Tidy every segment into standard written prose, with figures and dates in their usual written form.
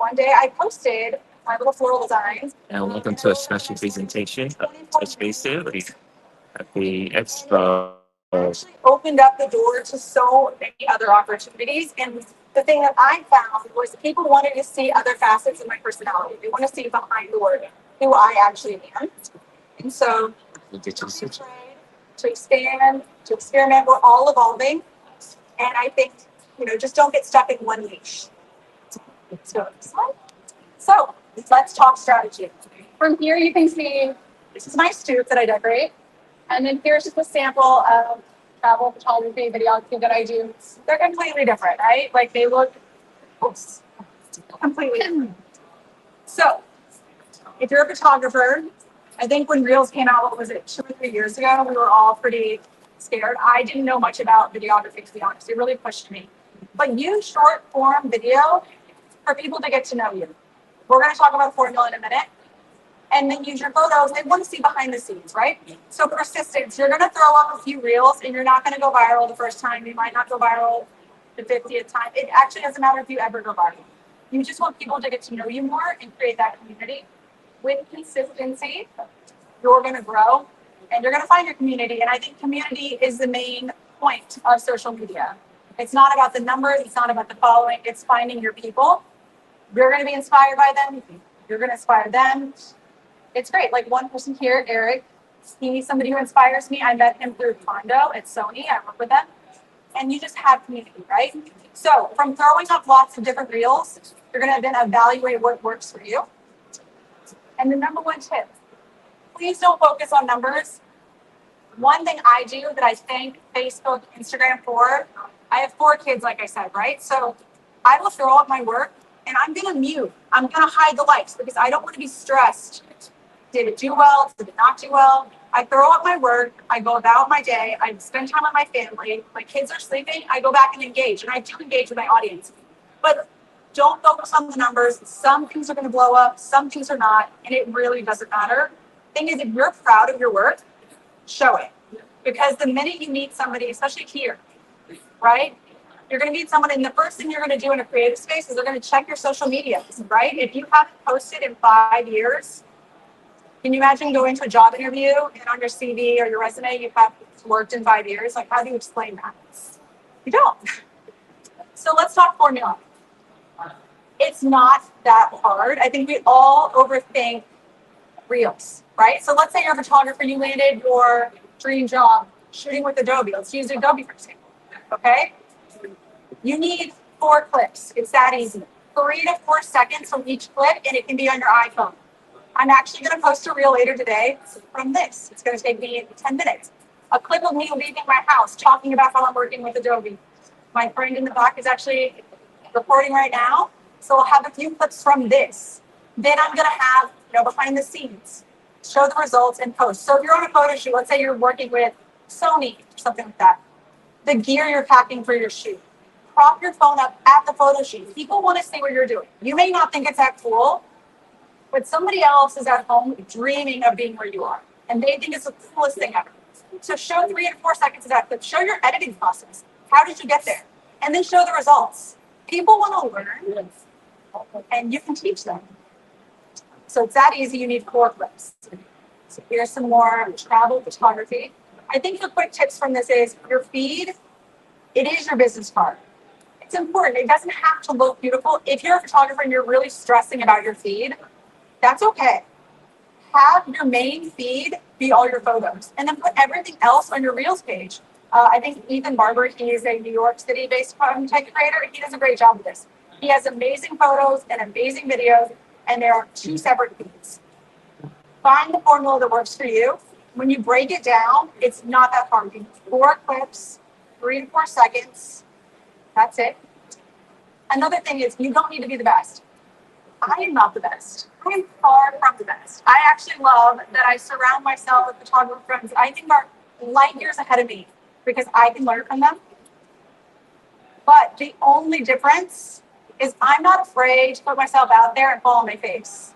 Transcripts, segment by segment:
one day I posted my little floral designs. And welcome to a special presentation of Bild-specific at the Expo. Actually opened up the door to so many other opportunities. And the thing that I found was people wanted to see other facets of my personality. They want to see behind the word who I actually am. And so We'll get to the switch. to expand, to experiment, we're all evolving. And I think, just don't get stuck in one niche. So let's talk strategy. From here, you can see this is my stoop that I decorate. And then here's just a sample of travel photography, videography that I do. They're completely different, right? Like they look completely different. So if you're a photographer, I think when Reels came out, what was it, 2 or 3 years ago, we were all pretty scared. I didn't know much about videography, to be honest. It really pushed me. But use short form video for people to get to know you. We're going to talk about formula in a minute. And then use your photos. They want to see behind the scenes, right? So persistence. You're going to throw up a few reels and you're not going to go viral the first time. You might not go viral the 50th time. It actually doesn't matter if you ever go viral. You just want people to get to know you more and create that community. With consistency, you're going to grow and you're going to find your community. And I think community is the main point of social media. It's not about the numbers. It's not about the following. It's finding your people. You're going to be inspired by them. You're going to inspire them. It's great. Like one person here, Eric, he's somebody who inspires me. I met him through Condo at Sony. I work with them. And you just have community, right? So from throwing up lots of different reels, you're going to then evaluate what works for you. And the number one tip, please don't focus on numbers. One thing I do that I thank Facebook, Instagram for, I have 4 kids, like I said, right? So I will throw up my work and I'm going to mute. I'm going to hide the likes because I don't want to be stressed. Did it do well? Did it not do well? I throw up my work. I go about my day. I spend time with my family. My kids are sleeping. I go back and engage. And I do engage with my audience. But don't focus on the numbers. Some things are going to blow up. Some things are not. And it really doesn't matter. Thing is, if you're proud of your work, show it. Because the minute you meet somebody, especially here, right? You're going to meet someone, and the first thing you're going to do in a creative space is they're going to check your social media, right? If you haven't posted in 5 years, can you imagine going to a job interview and on your CV or your resume you have worked in 5 years? Like, how do you explain that? You don't. So let's talk formula. It's not that hard. I think we all overthink reels, right? So let's say you're a photographer and you landed your dream job shooting with Adobe. Let's use Adobe for example. Okay? You need 4 clips. It's that easy. 3 to 4 seconds from each clip, and it can be on your iPhone. I'm actually going to post a reel later today from this. It's going to take me 10 minutes. A clip of me leaving my house, talking about how I'm working with Adobe. My friend in the back is actually recording right now, so I'll have a few clips from this. Then I'm going to have, behind the scenes, show the results and post. So if you're on a photo shoot, let's say you're working with Sony or something like that, the gear you're packing for your shoot. Prop your phone up at the photo shoot. People want to see what you're doing. You may not think it's that cool, but somebody else is at home dreaming of being where you are. And they think it's the coolest thing ever. So show 3 to 4 seconds of that clip. Show your editing process. How did you get there? And then show the results. People want to learn, and you can teach them. So it's that easy. You need 4 clips. So here's some more travel photography. I think the quick tips from this is your feed, it is your business card. It's important. It doesn't have to look beautiful. If you're a photographer and you're really stressing about your feed, that's okay. Have your main feed be all your photos and then put everything else on your Reels page. I think Ethan Barber, he is a New York City-based content creator. He does a great job with this. He has amazing photos and amazing videos, and there are 2 separate feeds. Find the formula that works for you. When you break it down, it's not that hard. You need 4 clips, 3 to 4 seconds. That's it. Another thing is you don't need to be the best. I am not the best. I am far from the best. I actually love that I surround myself with photographer friends I think are light years ahead of me because I can learn from them. But the only difference is I'm not afraid to put myself out there and fall on my face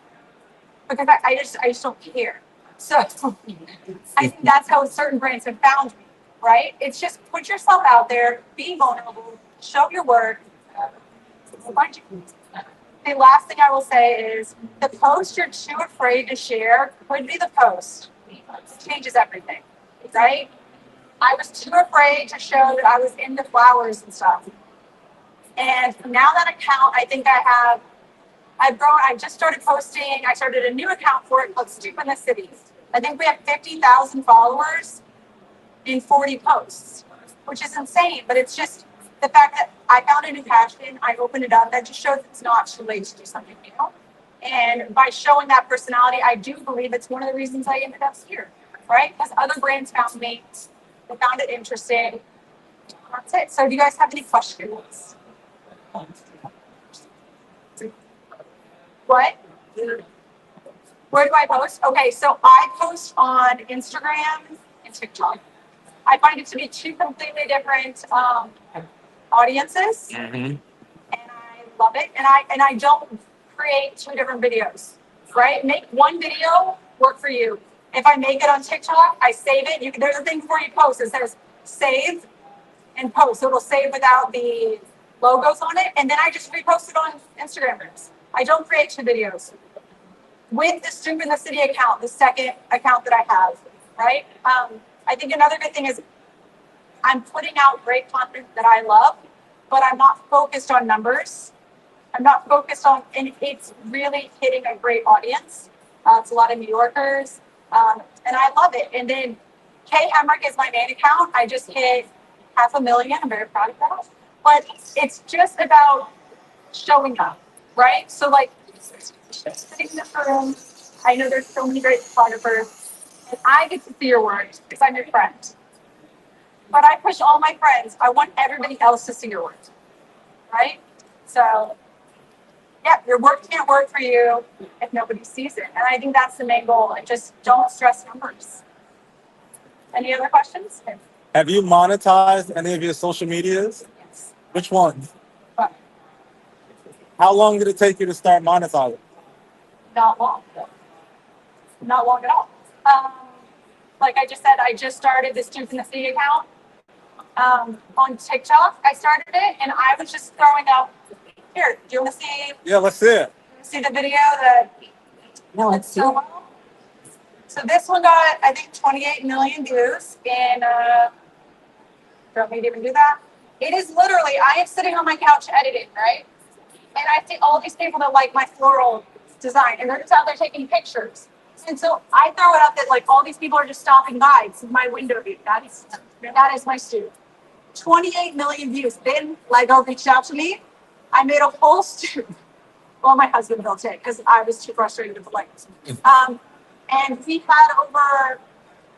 because I just don't care. So I think that's how certain brands have found me, right? It's just put yourself out there, be vulnerable, show your work. the last thing I will say is the post you're too afraid to share could be the post. It changes everything, right? I was too afraid to show that I was into flowers and stuff. And now that account, I think I've grown, I just started posting, I started a new account for it called Stoop in the City. I think we have 50,000 followers in 40 posts, which is insane, but it's just the fact that I found a new passion, I opened it up, that just shows it's not too late to do something new. And by showing that personality, I do believe it's one of the reasons I ended up here, right? Because other brands found me, they found it interesting. That's it. So do you guys have any questions? What? Where do I post? Okay, so I post on Instagram and TikTok. I find it to be two completely different audiences, Mm-hmm. and I love it. And I don't create two different videos, right? Make one video work for you. If I make it on TikTok, I save it. There's a thing before you post. It says save and post. So it'll save without the logos on it, and then I just repost it on Instagram Reels. I don't create two videos. With the Stoop in the City account, the second account that I have, right? I think another good thing is I'm putting out great content that I love, but I'm not focused on numbers. I'm not focused on, and it's really hitting a great audience. It's a lot of New Yorkers, and I love it. And then Kay Hemrick is my main account. I just hit 500,000. I'm very proud of that. But it's just about showing up, right? So like sitting in this room, I know there's so many great photographers, and I get to see your work because I'm your friend. But I push all my friends. I want everybody else to see your work, right? So, yeah, your work can't work for you if nobody sees it. And I think that's the main goal. And just don't stress numbers. Any other questions? Have you monetized any of your social medias? Yes. Which ones? But How long did it take you to start monetizing? not long. Not long at all. Like I just said, I just started the Stoop in the City account. On TikTok, I started it, and I was just throwing up. Here, do you want to Yeah, let's see it. see the video that went so well? So this one got, I think, 28 million views. And don't me to even do that. It is literally, I am sitting on my couch editing, right? And I see all these people that like my floral design, and they're just out there taking pictures. And so I throw it up that like all these people are just stopping by. It's my window view. That is my Stoop. 28 million views. Then Lego reached out to me. I made a whole Stoop. Well, my husband built it because I was too frustrated with the Legos. And we had over, I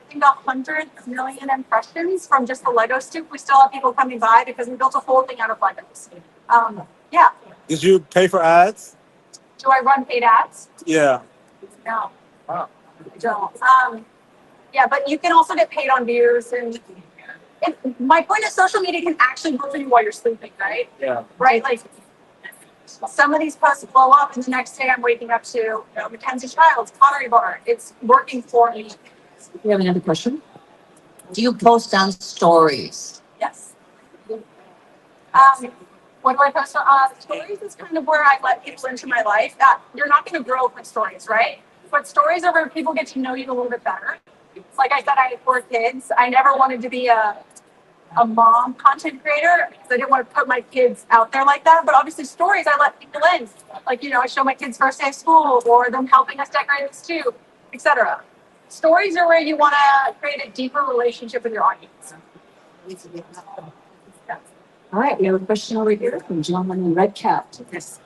think, 100 million impressions from just the Lego Stoop. We still have people coming by because we built a whole thing out of Legos. Yeah. Did you pay for ads? Do I run paid ads? Yeah. No. Wow. I don't. Yeah, but you can also get paid on views. And my point is social media can actually work for you while you're sleeping, right? Yeah. Right? Like some of these posts blow up, and the next day I'm waking up to Mackenzie Childs, Pottery Bar. It's working for me. We have another question. Do you post on stories? Yes. What do I post on stories? Is kind of where I let people into my life. That you're not going to grow with stories, right? But stories are where people get to know you a little bit better. Like I said, I have 4 kids. I never wanted to be a mom content creator because I didn't want to put my kids out there like that. But obviously, stories I let people in. Like I show my kids first day of school, or them helping us decorate this too, etc. Stories are where you want to create a deeper relationship with your audience. Yeah. All right, we have a question over here from gentleman in red cap. Yes.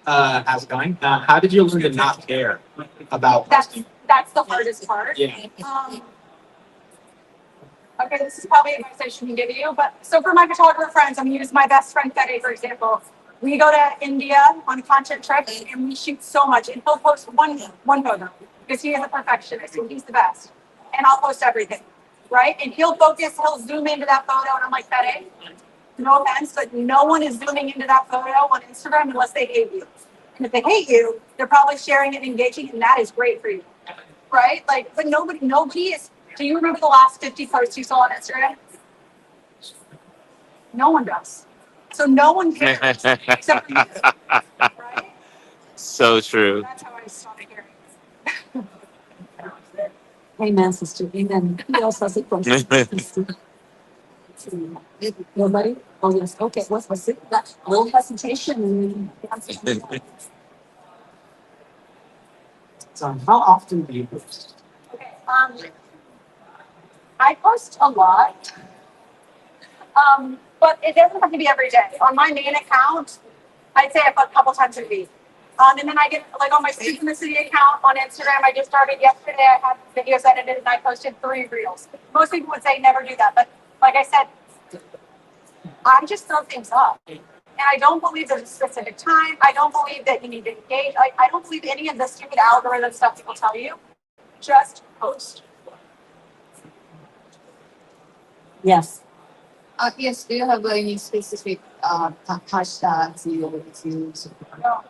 How's it going? How did you learn to not care about That's the hardest part. Yeah. Okay, this is probably advice I shouldn't give you, but so for my photographer friends, I'm gonna use my best friend Fede, for example. We go to India on a content trip and we shoot so much, and he'll post one photo because he is a perfectionist and he's the best. And I'll post everything, right? And he'll zoom into that photo, and I'm like, Fede, no offense, but no one is zooming into that photo on Instagram unless they hate you. And if they hate you, they're probably sharing it and engaging, and that is great for you, right? Like, but nobody is. Do you remember the last 50 posts you saw on Instagram? No one does. So no one cares except for you, right? So true. That's how I started hearing. Amen, sister. Amen. Who else has a question? Nobody? Oh, yes. Okay. What's it? That little hesitation. And then- So how often do you post? Okay. I post a lot. But it doesn't have to be every day. On my main account, I'd say I put a couple times a week. And then I get like on my Student in the City account on Instagram. I just started yesterday. I had videos edited and I posted 3 reels. Most people would say never do that, but like I said, I just throw things up. And I don't believe there's a specific time. I don't believe that you need to engage. I don't believe any of the stupid algorithm stuff people tell you. Just post. Yes. Yes, do you have any specific hashtags you use? No,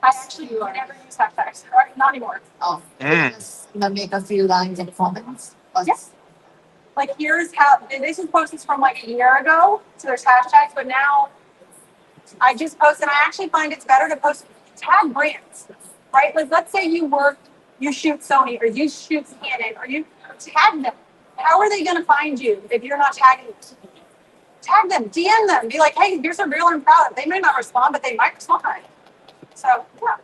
I actually never use hashtags. Or not anymore. Oh, Mm. just make a few lines and comments. Yes. Like here's how this is posted from like a year ago, so there's hashtags, but now I just post and I actually find it's better to post tag brands, right? Like let's say you shoot Sony or you shoot Canon or you tag them. How are they gonna find you if you're not tagging them? Tag them, DM them, be like, hey, here's a reel I'm proud of. They may not respond, but they might respond. So yeah.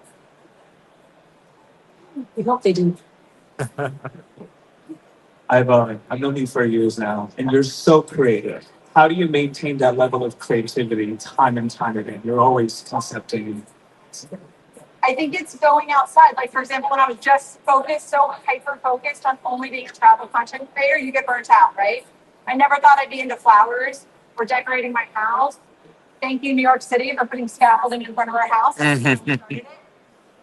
We hope they do. I've known you for years now, and you're so creative. How do you maintain that level of creativity time and time again? You're always concepting. I think it's going outside. Like, for example, when I was just focused, so hyper focused on only being a travel content creator, you get burnt out, right? I never thought I'd be into flowers or decorating my house. Thank you, New York City, for putting scaffolding in front of our house. I think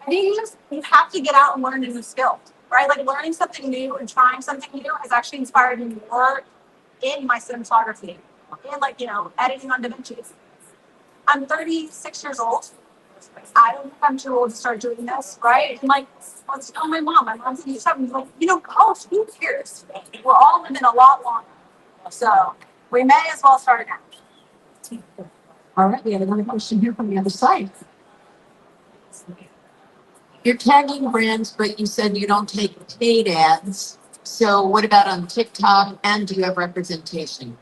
you have to get out and learn a new skill, right? Like learning something new and trying something new has actually inspired me more in my cinematography and like, editing on DaVinci. I'm 36 years old. I don't think I'm too old to start doing this, right? And like, let's tell my mom. My mom's 87. Like, coach, who cares? We're all living a lot longer. So we may as well start now. All right. We have another question here from the other side. You're tagging brands, but you said you don't take paid ads. So what about on TikTok? And do you have representation?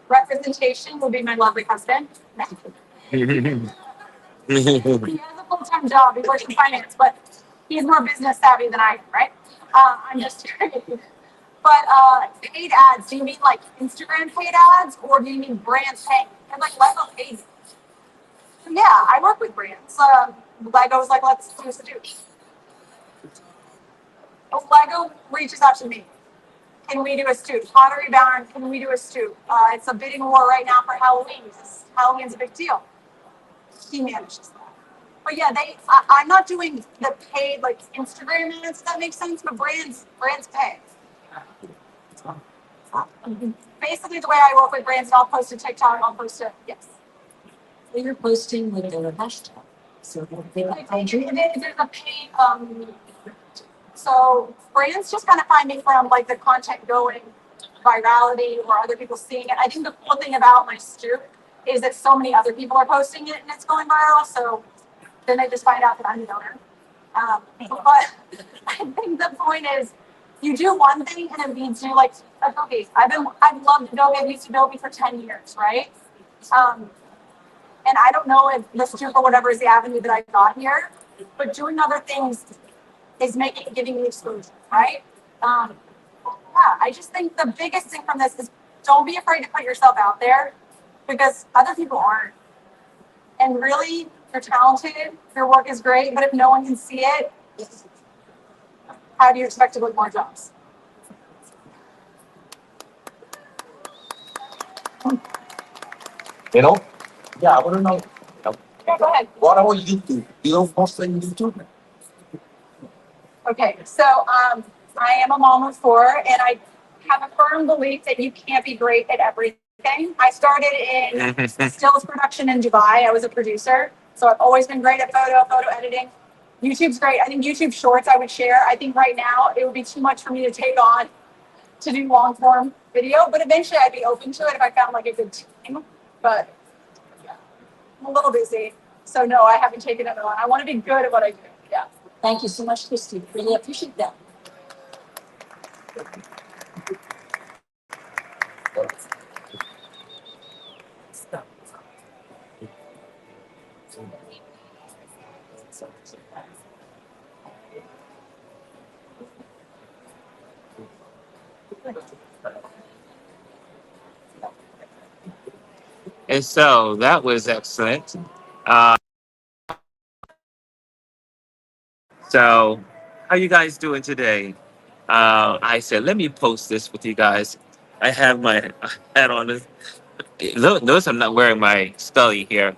Representation will be my lovely husband. He has a full-time job. He works in finance, but he's more business savvy than I am, right? I'm just kidding. But paid ads, do you mean like Instagram paid ads or do you mean brands paying? And like Lego paid. Yeah, I work with brands. Lego's like, let's do this. Lego reaches out to me. Can we do a stoop? Pottery Barn, can we do a stoop? It's a bidding war right now for Halloween. Halloween's a big deal. He manages that. But yeah, I'm not doing the paid like Instagram ads, if that makes sense, but brands pay. Basically the way I work with brands, I'll post to TikTok, I'll post to, yes. So you're posting with their hashtag. So they Like, find you. there's a paid, so brands just kind of find me from like the content going virality or other people seeing it. I think the cool thing about my stoop is that so many other people are posting it and it's going viral. So then they just find out that I'm the owner. But I think the point is you do one thing and it leads to like Adobe. I've loved Adobe. I've used Adobe for 10 years, right? And I don't know if the stoop or whatever is the avenue that I got here, but doing other things is giving me exposure, right? Yeah, I just think the biggest thing from this is don't be afraid to put yourself out there because other people aren't. And really, you're talented, your work is great, but if no one can see it, how do you expect to book more jobs? Yeah, I want to know, Yeah, go ahead. what about YouTube? You don't post on YouTube? Okay, so I am a mom of 4, and I have a firm belief that you can't be great at everything. I started in stills production in Dubai. I was a producer, so I've always been great at photo editing. YouTube's great. I think YouTube Shorts I would share. I think right now it would be too much for me to take on to do long form video, but eventually I'd be open to it if I found like a good team. but yeah, I'm a little busy. So no, I haven't taken it on. I want to be good at what I do. Yeah. Thank you so much, Christy. Really appreciate that. And so that was excellent. Uh, so how you guys doing today? I said, let me post this with you guys. I have my hat on. Notice I'm not wearing my Scully here,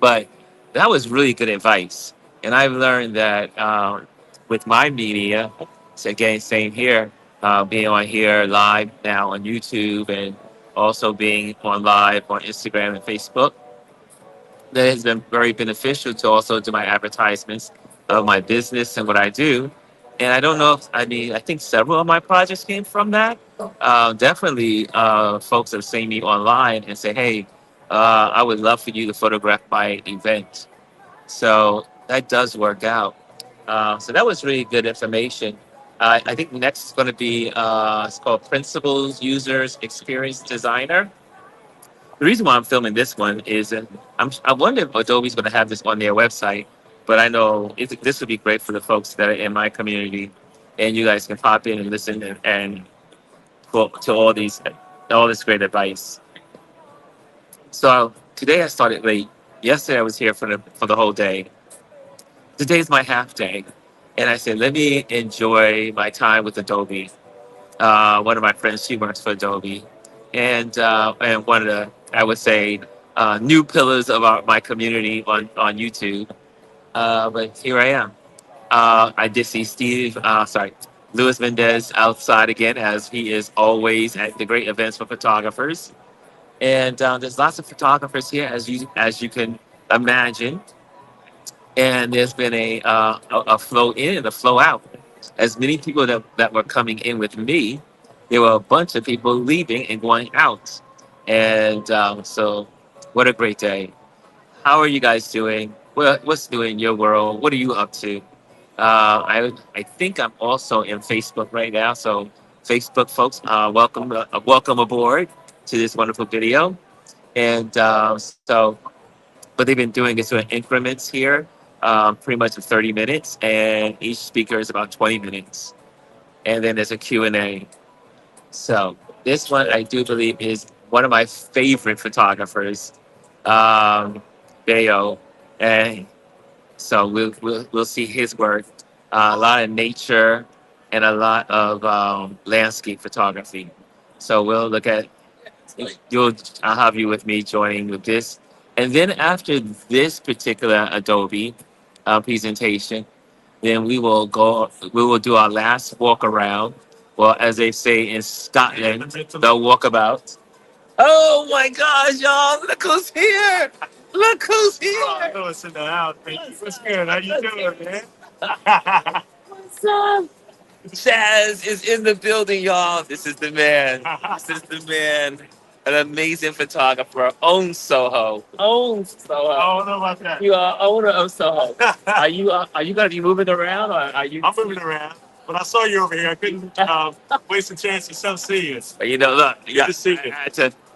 but that was really good advice. And I've learned that with my media, so again, same here, being on here live now on YouTube and also being on live on Instagram and Facebook, that has been very beneficial to also do my advertisements of my business and what I do. And I don't know if, I mean, I think several of my projects came from that. Definitely, folks have seen me online and say, hey, I would love for you to photograph my event. So that does work out. So that was really good information. I think next is going to be, it's called Principles Users Experience Designer. The reason why I'm filming this one is I wonder if Adobe's going to have this on their website, but I know this would be great for the folks that are in my community, and you guys can pop in and listen and to all this great advice. So today I started late. Yesterday I was here for the whole day. Today's my half day, and I said let me enjoy my time with Adobe. One of my friends, she works for Adobe, and one of the, I would say, new pillars of my community on YouTube. But here I am. I did see Luis Mendez outside again, as he is always at the great events for photographers. And there's lots of photographers here, as you can imagine. And there's been a flow in and a flow out. As many people that were coming in with me, there were a bunch of people leaving and going out. And so, what a great day. How are you guys doing? What's new in your world? What are you up to? I think I'm also in Facebook right now. So, Facebook folks, welcome aboard to this wonderful video. And so, what they've been doing is doing increments here, pretty much of 30 minutes, and each speaker is about 20 minutes. And then there's a Q&A. So this one I do believe is one of my favorite photographers, Bayo. And so we'll see his work. A lot of nature and a lot of landscape photography. So we'll look at you'll I'll have you with me joining with this. And then after this particular Adobe presentation, then we will do our last walk around. Well, as they say in Scotland, the walkabout. Oh my gosh, y'all, look who's here. Look who's here. Lewis in the house. What's good? How you doing, man? What's up? Chaz is in the building, y'all. This is the man. This is the man. An amazing photographer. Owns Soho. Owns Soho. I don't know about that. You are owner of Soho. Are you gonna be moving around, or are you? I'm moving around, but I saw you over here. I couldn't waste a chance to come see you. You know, look. Good to see you.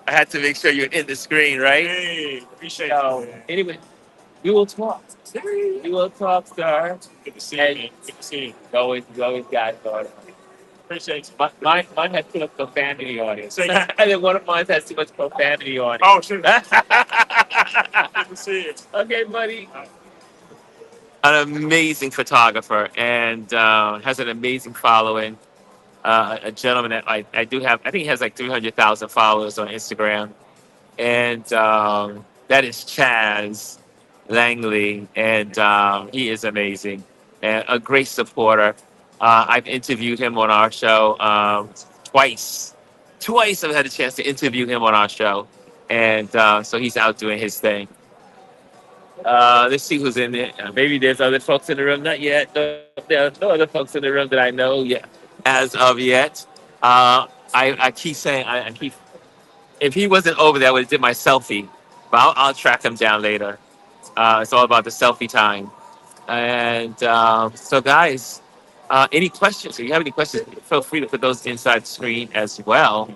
I had to make sure you're in the screen, right? Hey, appreciate So you, man. anyway, we will talk. We will talk, sir. Good to see you, man. Good to see you. You always got it, daughter. Appreciate you. Mine has too much profanity on it. Say And then one of mine has too much profanity on it. Oh, sure. Good to see you. Okay, buddy. An amazing photographer and has an amazing following. A gentleman that I do have, I think he has like 300,000 followers on Instagram. And that is Chaz Langley. And he is amazing and a great supporter. I've interviewed him on our show twice. Twice I've had a chance to interview him on our show. And so he's out doing his thing. Let's see who's in it. Maybe there's other folks in the room. Not yet. No, there are no other folks in the room that I know yet, as of yet. I keep saying, I keep If he wasn't over there, I would have did my selfie. But I'll track him down later. It's all about the selfie time. And so, guys, any questions? If you have any questions, feel free to put those inside the screen as well.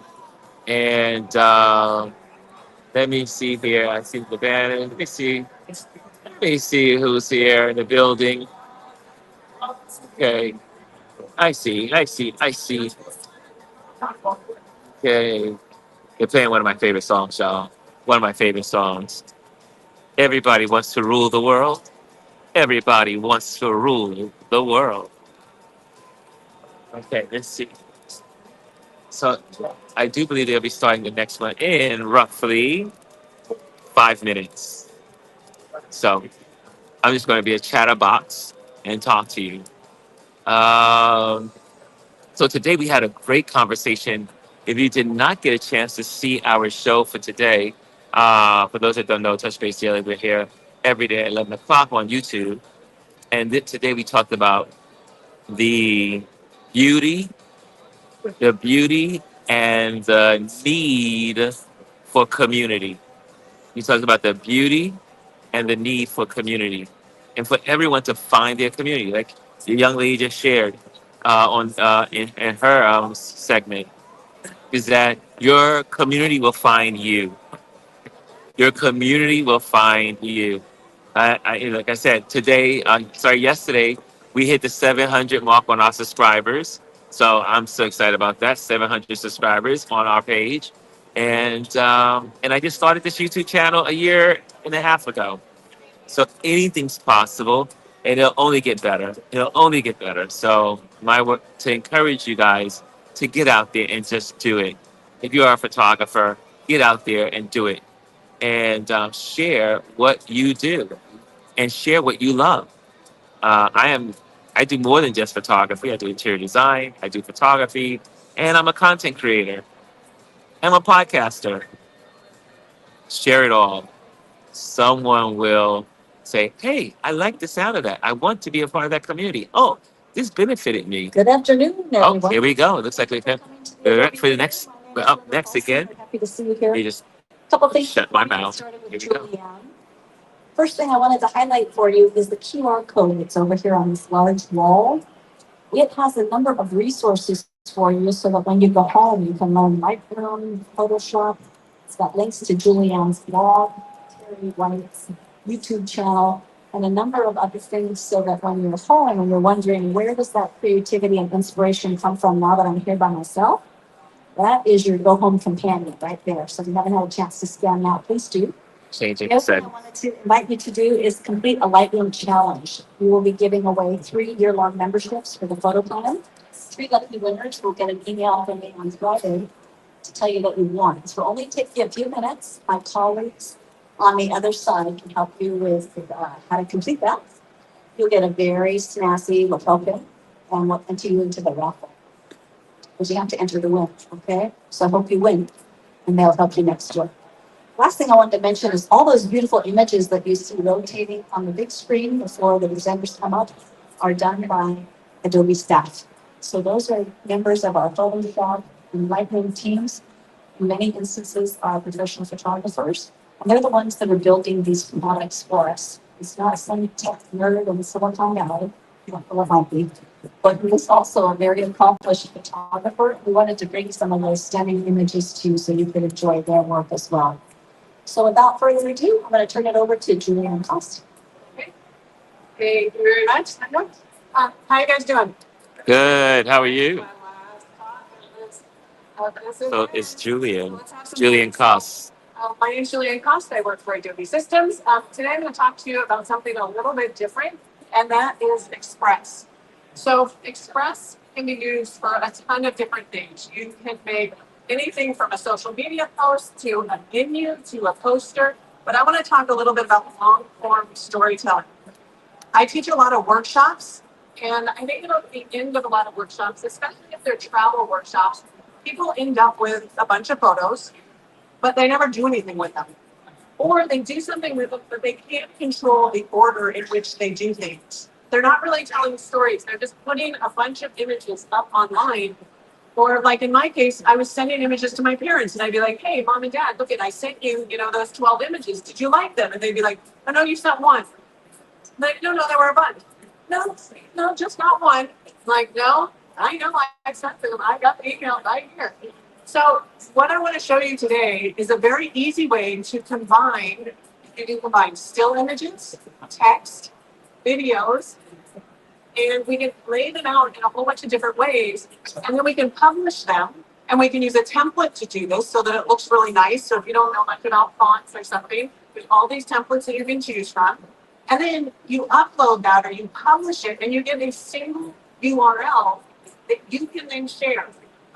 And let me see here. I see the banner. Let me see. Let me see who's here in the building. Okay. I see. I see. I see. Okay. You're playing one of my favorite songs, y'all. One of my favorite songs. Everybody wants to rule the world. Everybody wants to rule the world. Okay, let's see. So I do believe they'll be starting the next one in roughly 5 minutes. So I'm just going to be a chatterbox and talk to you. Um, so today we had a great conversation. If you did not get a chance to see our show for today, for those that don't know, Touch Base Daily, we're here every day at 11 o'clock on YouTube. And today we talked about the beauty, the beauty and the need for community. We talked about the beauty and the need for community, and for everyone to find their community. Like the young lady just shared in her segment, is that your community will find you. Your community will find you. Like I said, yesterday, we hit the 700 mark on our subscribers. So I'm so excited about that. 700 subscribers on our page. And I just started this YouTube channel a year and a half ago. So anything's possible, and it'll only get better. It'll only get better. So my work to encourage you guys to get out there and just do it. If you are a photographer, get out there and do it, and share what you do and share what you love. I do more than just photography. I do interior design. I do photography, and I'm a content creator. I'm a podcaster. Share it all. Someone will say, "Hey, I like the sound of that. I want to be a part of that community. Oh, this benefited me." Good afternoon, Oh, everyone. here we go. It looks like we're for the next. We're up next again. Happy to see you here. You just Couple things. shut my before we get mouth. started with Here we go. Julianne. First thing I wanted to highlight for you is the QR code. It's over here on this large wall. It has a number of resources for you so that when you go home, you can learn Lightroom, Photoshop. It's got links to Julianne's blog, Terry White's YouTube channel, and a number of other things so that when you're home and you're wondering, where does that creativity and inspiration come from now that I'm here by myself? That is your go home companion right there. So if you haven't had a chance to scan that, please do. Changing The other thing I setting. wanted to invite you to do is complete a Lightroom challenge. We will be giving away 3-year-long memberships for the photo plan. 3 lucky winners will get an email from me on Friday to tell you that you won. This will only take you a few minutes. My colleagues on the other side can help you with how to complete that. You'll get a very snazzy token and we'll enter you into the raffle. Because you have to enter to win, okay? So I hope you win and they'll help you next year. Last thing I wanted to mention is all those beautiful images that you see rotating on the big screen before the presenters come up are done by Adobe staff. So those are members of our Photoshop and Lightroom teams. In many instances are professional photographers, and they're the ones that are building these products for us. It's not some tech nerd in Silicon Valley, or it might be, but he's also a very accomplished photographer. We wanted to bring some of those stunning images to you so you could enjoy their work as well. So without further ado, I'm going to turn it over to Julianne Cost. Thank you very much. How you guys doing? Good. How are you? This is So it's Julian. Let's have some Julian fun. Koss. My name is Julianne Cost. I work for Adobe Systems. Today I'm going to talk to you about something a little bit different, and that is Express. So Express can be used for a ton of different things. You can make anything from a social media post to a menu to a poster, but I want to talk a little bit about long-form storytelling. I teach a lot of workshops, and I think at the end of a lot of workshops, especially if they're travel workshops, people end up with a bunch of photos, but they never do anything with them. Or they do something with them, but they can't control the order in which they do things. They're not really telling stories. They're just putting a bunch of images up online, Or like in my case, I was sending images to my parents and I'd be like, hey, mom and dad, look at, I sent you, those 12 images. Did you like them? And they'd be like, oh no, you sent one. I'm like, no, there were a bunch. No, just not one. I'm like, no, I know I sent them. I got the email right here. So what I want to show you today is a very easy way to combine, you can combine still images, text, videos, and we can lay them out in a whole bunch of different ways, and then we can publish them, and we can use a template to do this so that it looks really nice. So if you don't know much about fonts or something, there's all these templates that you can choose from, and then you upload that or you publish it, and you get a single URL that you can then share.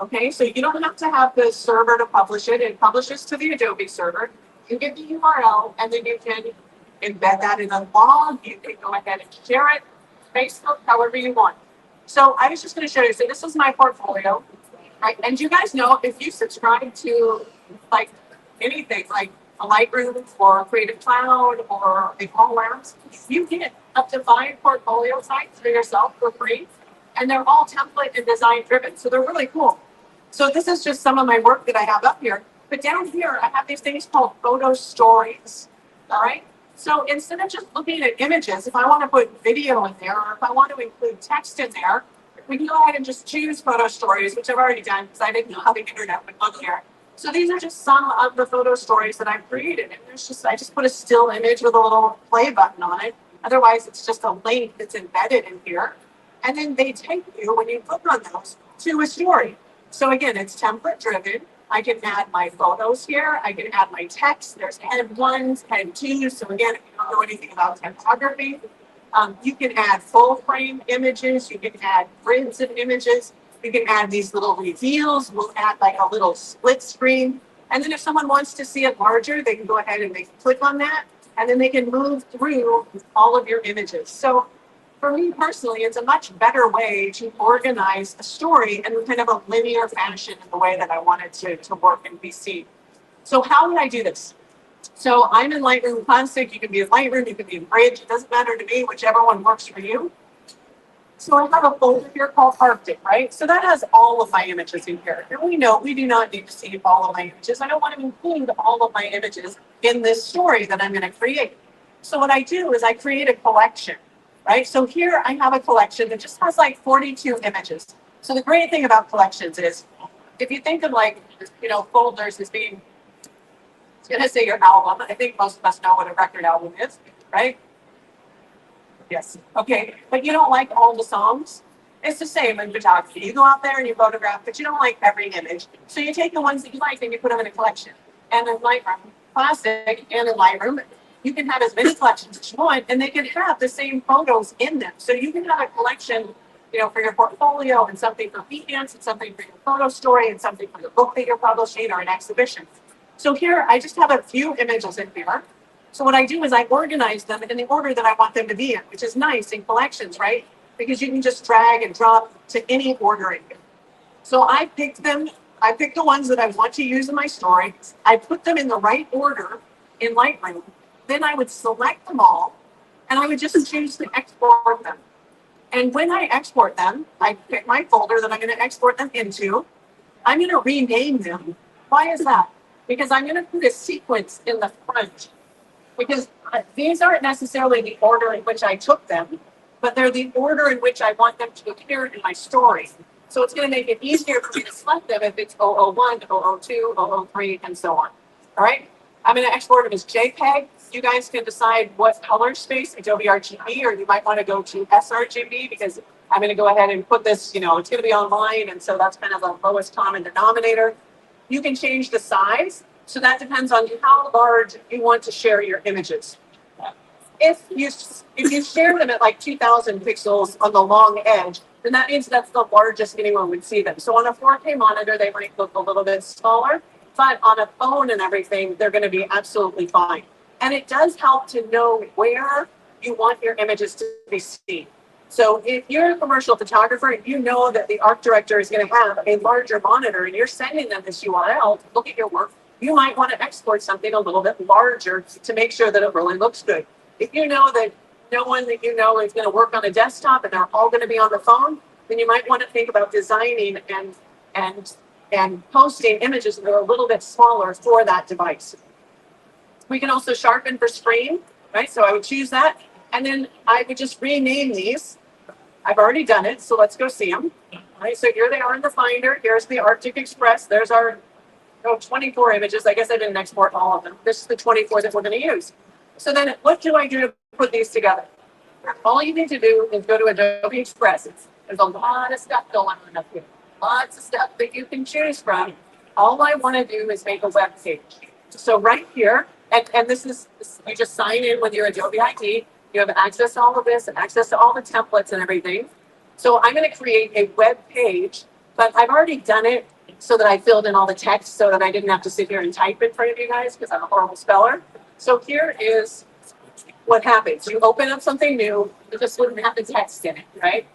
Okay, so you don't have to have the server to publish it. It publishes to the Adobe server. You get the URL, and then you can embed that in a blog. You can go ahead and share it, Facebook, however you want. So I was just going to show you. So this is my portfolio, right? And you guys know if you subscribe to like anything, like a Lightroom or a Creative Cloud or a All Labs, you get up to 5 portfolio sites for yourself for free, and they're all template and design driven. So they're really cool. So this is just some of my work that I have up here. But down here, I have these things called photo stories. All right. So instead of just looking at images, if I want to put video in there, or if I want to include text in there, we can go ahead and just choose photo stories, which I've already done because I didn't know how the internet would look here. So these are just some of the photo stories that I've created. And I just put a still image with a little play button on it. Otherwise, it's just a link that's embedded in here. And then they take you, when you click on those, to a story. So again, it's template driven. I can add my photos here. I can add my text. There's head 1s, head 2s. So again, if you don't know anything about typography, you can add full frame images. You can add grids of images. You can add these little reveals. We'll add like a little split screen. And then if someone wants to see it larger, they can go ahead and they can click on that. And then they can move through all of your images. So for me personally, it's a much better way to organize a story in kind of a linear fashion in the way that I want it to work and be seen. So how would I do this? So I'm in Lightroom Classic. You can be in Lightroom, you can be in Bridge. It doesn't matter to me, whichever one works for you. So I have a folder here called Arctic, right? So that has all of my images in here. And we know we do not need to see all of my images. I don't want to include all of my images in this story that I'm going to create. So what I do is I create a collection. Right? So here I have a collection that just has like 42 images. So the great thing about collections is if you think of like, folders as being, it's going to say your album. I think most of us know what a record album is, right? Yes. Okay. But you don't like all the songs. It's the same in photography. You go out there and you photograph, but you don't like every image. So you take the ones that you like and you put them in a collection. And in Lightroom Classic and in Lightroom, you can have as many collections as you want, and they can have the same photos in them. So you can have a collection, for your portfolio, and something for Behance, and something for your photo story, and something for the book that you're publishing or an exhibition. So here, I just have a few images in here. So what I do is I organize them in the order that I want them to be in, which is nice in collections, right? Because you can just drag and drop to any ordering. So I picked them. I picked the ones that I want to use in my story. I put them in the right order in Lightroom. Then I would select them all, and I would just choose to export them. And when I export them, I pick my folder that I'm going to export them into. I'm going to rename them. Why is that? Because I'm going to put a sequence in the front. Because these aren't necessarily the order in which I took them, but they're the order in which I want them to appear in my story. So it's going to make it easier for me to select them if it's 001, 002, 003, and so on. All right? I'm going to export them as JPEG. You guys can decide what color space, Adobe RGB, or you might want to go to sRGB, because I'm going to go ahead and put this, it's going to be online, and so that's kind of the lowest common denominator. You can change the size, so that depends on how large you want to share your images. If you share them at like 2,000 pixels on the long edge, then that means that's the largest anyone would see them. So on a 4K monitor, they might look a little bit smaller. But on a phone and everything, they're going to be absolutely fine. And it does help to know where you want your images to be seen. So if you're a commercial photographer and you know that the art director is going to have a larger monitor and you're sending them this URL to look at your work, you might want to export something a little bit larger to make sure that it really looks good. If you know that no one that you know is going to work on a desktop and they're all going to be on the phone, then you might want to think about designing and and posting images that are a little bit smaller for that device. We can also sharpen for screen, right? So I would choose that. And then I would just rename these. I've already done it, so let's go see them. All right, so here they are in the Finder. Here's the Arctic Express. There's our 24 images. I guess I didn't export all of them. This is the 24 that we're going to use. So then what do I do to put these together? All you need to do is go to Adobe Express. There's a lot of stuff going on up here. Lots of stuff that you can choose from. All I want to do is make a web page. So right here, and this is, you just sign in with your Adobe ID. You have access to all of this and access to all the templates and everything. So I'm going to create a web page, but I've already done it so that I filled in all the text so that I didn't have to sit here and type in front of you guys because I'm a horrible speller. So here is what happens. You open up something new, you just wouldn't have the text in it, right?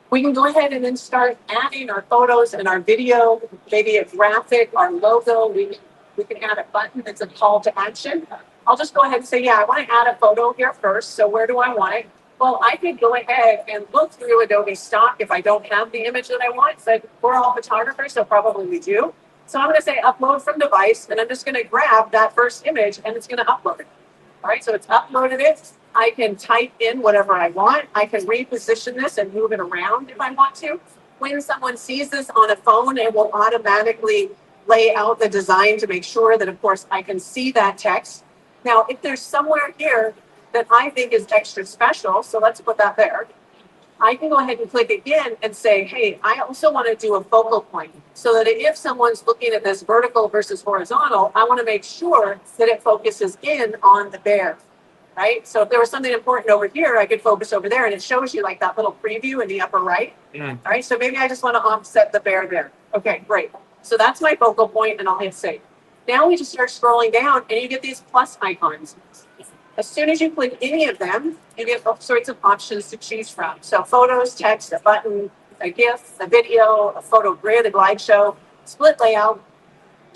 We can go ahead and then start adding our photos and our video, maybe a graphic, our logo. We can add a button that's a call to action. I'll just go ahead and say, yeah, I want to add a photo here first. So where do I want it? Well, I could go ahead and look through Adobe Stock if I don't have the image that I want. So we're all photographers, so probably we do. So I'm going to say upload from device, and I'm just going to grab that first image, and it's going to upload it. All right, so it's uploaded it. I can type in whatever I want. I can reposition this and move it around if I want to. When someone sees this on a phone, it will automatically lay out the design to make sure that, of course, I can see that text. Now, if there's somewhere here that I think is extra special, so let's put that there. I can go ahead and click again and say, hey, I also want to do a focal point so that if someone's looking at this vertical versus horizontal, I want to make sure that it focuses in on the bear, right? So if there was something important over here, I could focus over there, and it shows you like that little preview in the upper right. Yeah. All right, so maybe I just want to offset the bear there. Okay, great. So that's my focal point, and I'll hit save. Now we just start scrolling down, and you get these plus icons. As soon as you click any of them, you get all sorts of options to choose from. So photos, text, a button, a GIF, a video, a photo grid, a slideshow, split layout,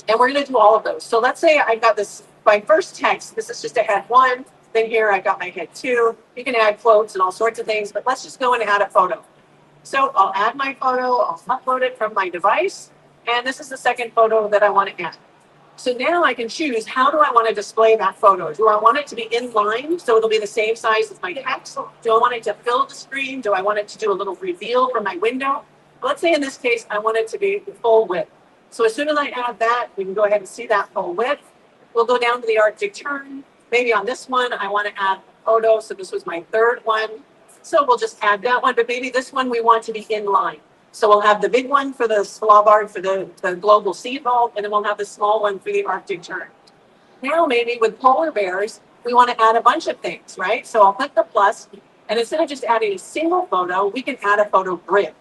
and we're going to do all of those. So let's say I got this, my first text, this is just a head 1, then here I got my head 2. You can add quotes and all sorts of things, but let's just go and add a photo. So I'll add my photo, I'll upload it from my device, and this is the second photo that I want to add. So now I can choose, how do I want to display that photo? Do I want it to be in line, so it'll be the same size as my text? Do I want it to fill the screen? Do I want it to do a little reveal from my window? Let's say in this case, I want it to be the full width. So as soon as I add that, we can go ahead and see that full width. We'll go down to the Arctic turn. Maybe on this one, I want to add a photo. So this was my third one. So we'll just add that one, but maybe this one we want to be in line. So we'll have the big one for the Svalbard, for the global sea vault, and then we'll have the small one for the Arctic turn. Now maybe with polar bears, we want to add a bunch of things, right? So I'll click the plus, and instead of just adding a single photo, we can add a photo grid.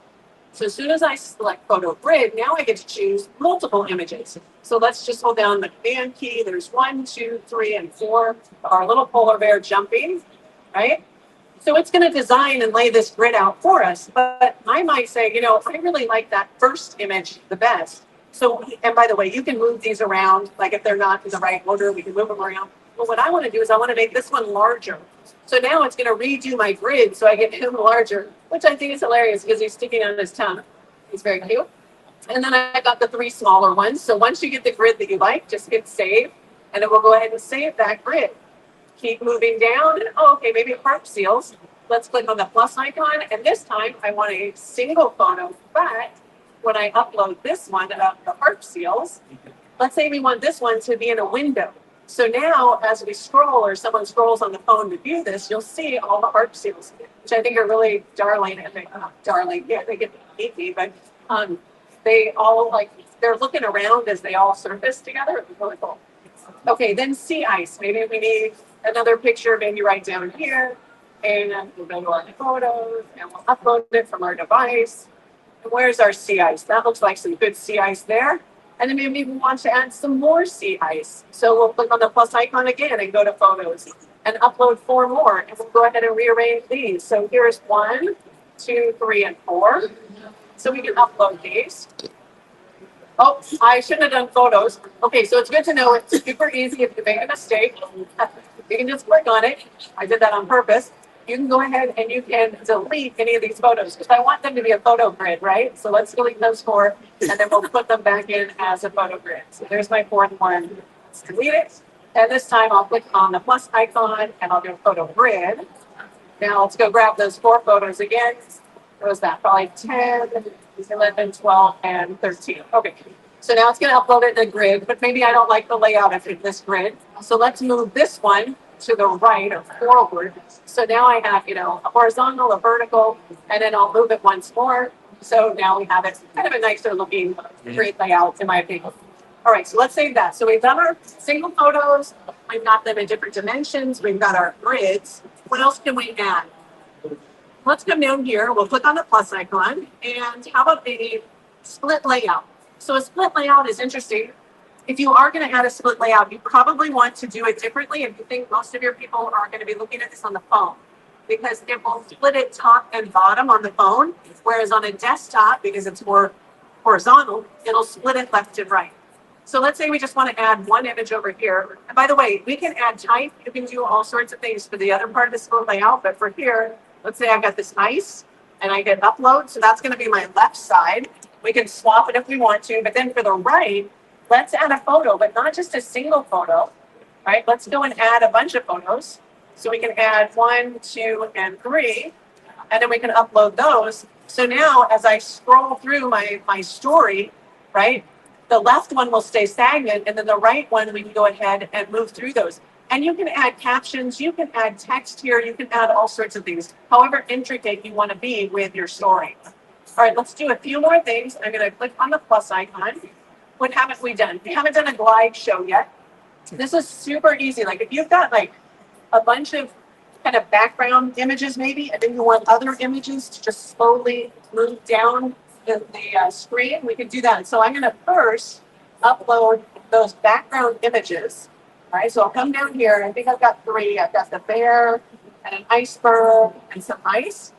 So as soon as I select photo grid, now I get to choose multiple images. So let's just hold down the command key. There's 1, 2, 3, and 4, our little polar bear jumping, right? So it's going to design and lay this grid out for us. But I might say, you know, I really like that first image the best. So, and by the way, you can move these around. Like if they're not in the right order, we can move them around. But what I want to do is I want to make this one larger. So now it's going to redo my grid so I get him larger, which I think is hilarious because he's sticking on his tongue. He's very cute. And then I got the 3 smaller ones. So once you get the grid that you like, just hit save, and it will go ahead and save that grid. Keep moving down, and okay, maybe harp seals. Let's click on the plus icon, and this time I want a single photo, but when I upload this one of the harp seals, let's say we want this one to be in a window. So now as we scroll or someone scrolls on the phone to view this, you'll see all the harp seals, which I think are really darling. And darling, yeah, they get easy, but they all they're looking around as they all surface together. It's really cool. Okay, then sea ice. Maybe we need another picture, maybe right down here. And we'll go to our photos and we'll upload it from our device. And where's our sea ice? That looks like some good sea ice there. And then maybe we want to add some more sea ice. So we'll click on the plus icon again and go to photos and upload 4 more. And we'll go ahead and rearrange these. So here's 1, 2, 3, and 4. So we can upload these. Oh, I shouldn't have done photos. Okay, so it's good to know it's super easy if you make a mistake. You can just click on it. I did that on purpose. you can go ahead and you can delete any of these photos because I want them to be a photo grid, right? So let's delete those 4 and then we'll put them back in as a photo grid. So there's my 4th one. Let's delete it. And this time I'll click on the plus icon and I'll do a photo grid. Now let's go grab those 4 photos again. What was that? Probably 10, 11, 12, and 13. Okay. So now it's going to upload it in a grid, but maybe I don't like the layout of this grid. So let's move this one to the right or forward. So now I have, a horizontal, a vertical, and then I'll move it once more. So now we have it kind of a nicer looking grid layout, in my opinion. All right, so let's save that. So we've done our single photos. We've got them in different dimensions. We've got our grids. What else can we add? Let's come down here. We'll click on the plus icon. And how about a split layout? So a split layout is interesting. If you are going to add a split layout, you probably want to do it differently. And you think most of your people are going to be looking at this on the phone because it will split it top and bottom on the phone. Whereas on a desktop, because it's more horizontal, it'll split it left and right. So let's say we just want to add one image over here. And by the way, we can add type. You can do all sorts of things for the other part of the split layout. But for here, let's say I've got this ice and I hit upload. So that's going to be my left side. We can swap it if we want to. But then for the right, let's add a photo, but not just a single photo, right? Let's go and add a bunch of photos. So we can add 1, 2, and 3, and then we can upload those. So now as I scroll through my story, right, the left one will stay stagnant, and then the right one, we can go ahead and move through those. And you can add captions, you can add text here, you can add all sorts of things, however intricate you want to be with your story. All right, let's do a few more things. I'm going to click on the plus icon. What haven't we done? We haven't done a glide show yet. This is super easy. Like if you've got like a bunch of kind of background images maybe, and then you want other images to just slowly move down the screen, we can do that. So I'm going to first upload those background images. All right, so I'll come down here. I think I've got 3. I've got the bear and an iceberg and some ice.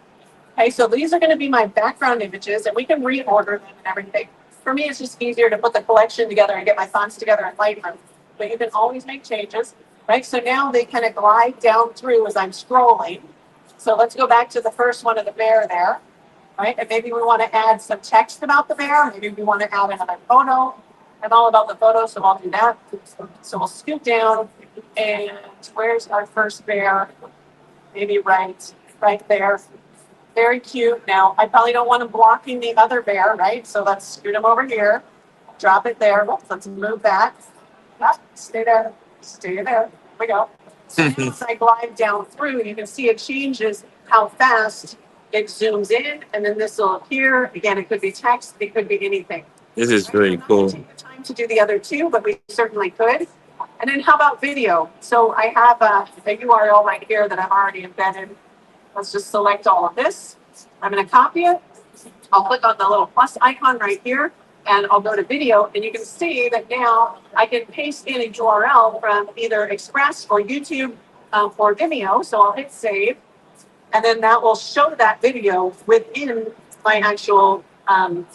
Okay, so these are going to be my background images, and we can reorder them and everything. For me, it's just easier to put the collection together and get my fonts together in Lightroom. But you can always make changes, right? So now they kind of glide down through as I'm scrolling. So let's go back to the first one of the bear there, right? And maybe we want to add some text about the bear. Maybe we want to add another photo. I'm all about the photo, so I'll do that. So we'll scoot down, and where's our first bear? Maybe right there. Very cute. Now, I probably don't want him blocking the other bear, right? So let's scoot him over here. Drop it there. Let's move that. Stay there. Stay there. There we go. So now as I glide down through, you can see it changes how fast it zooms in, and then this will appear. Again, it could be text. It could be anything. This is Right? really I'm not cool. gonna take the time to do the other 2, but we certainly could. And then how about video? So I have a URL right here that I've already embedded. Let's just select all of this. I'm going to copy it. I'll click on the little plus icon right here, and I'll go to video. And you can see that now I can paste in a URL from either Express or YouTube or Vimeo. So I'll hit save, and then that will show that video within my actual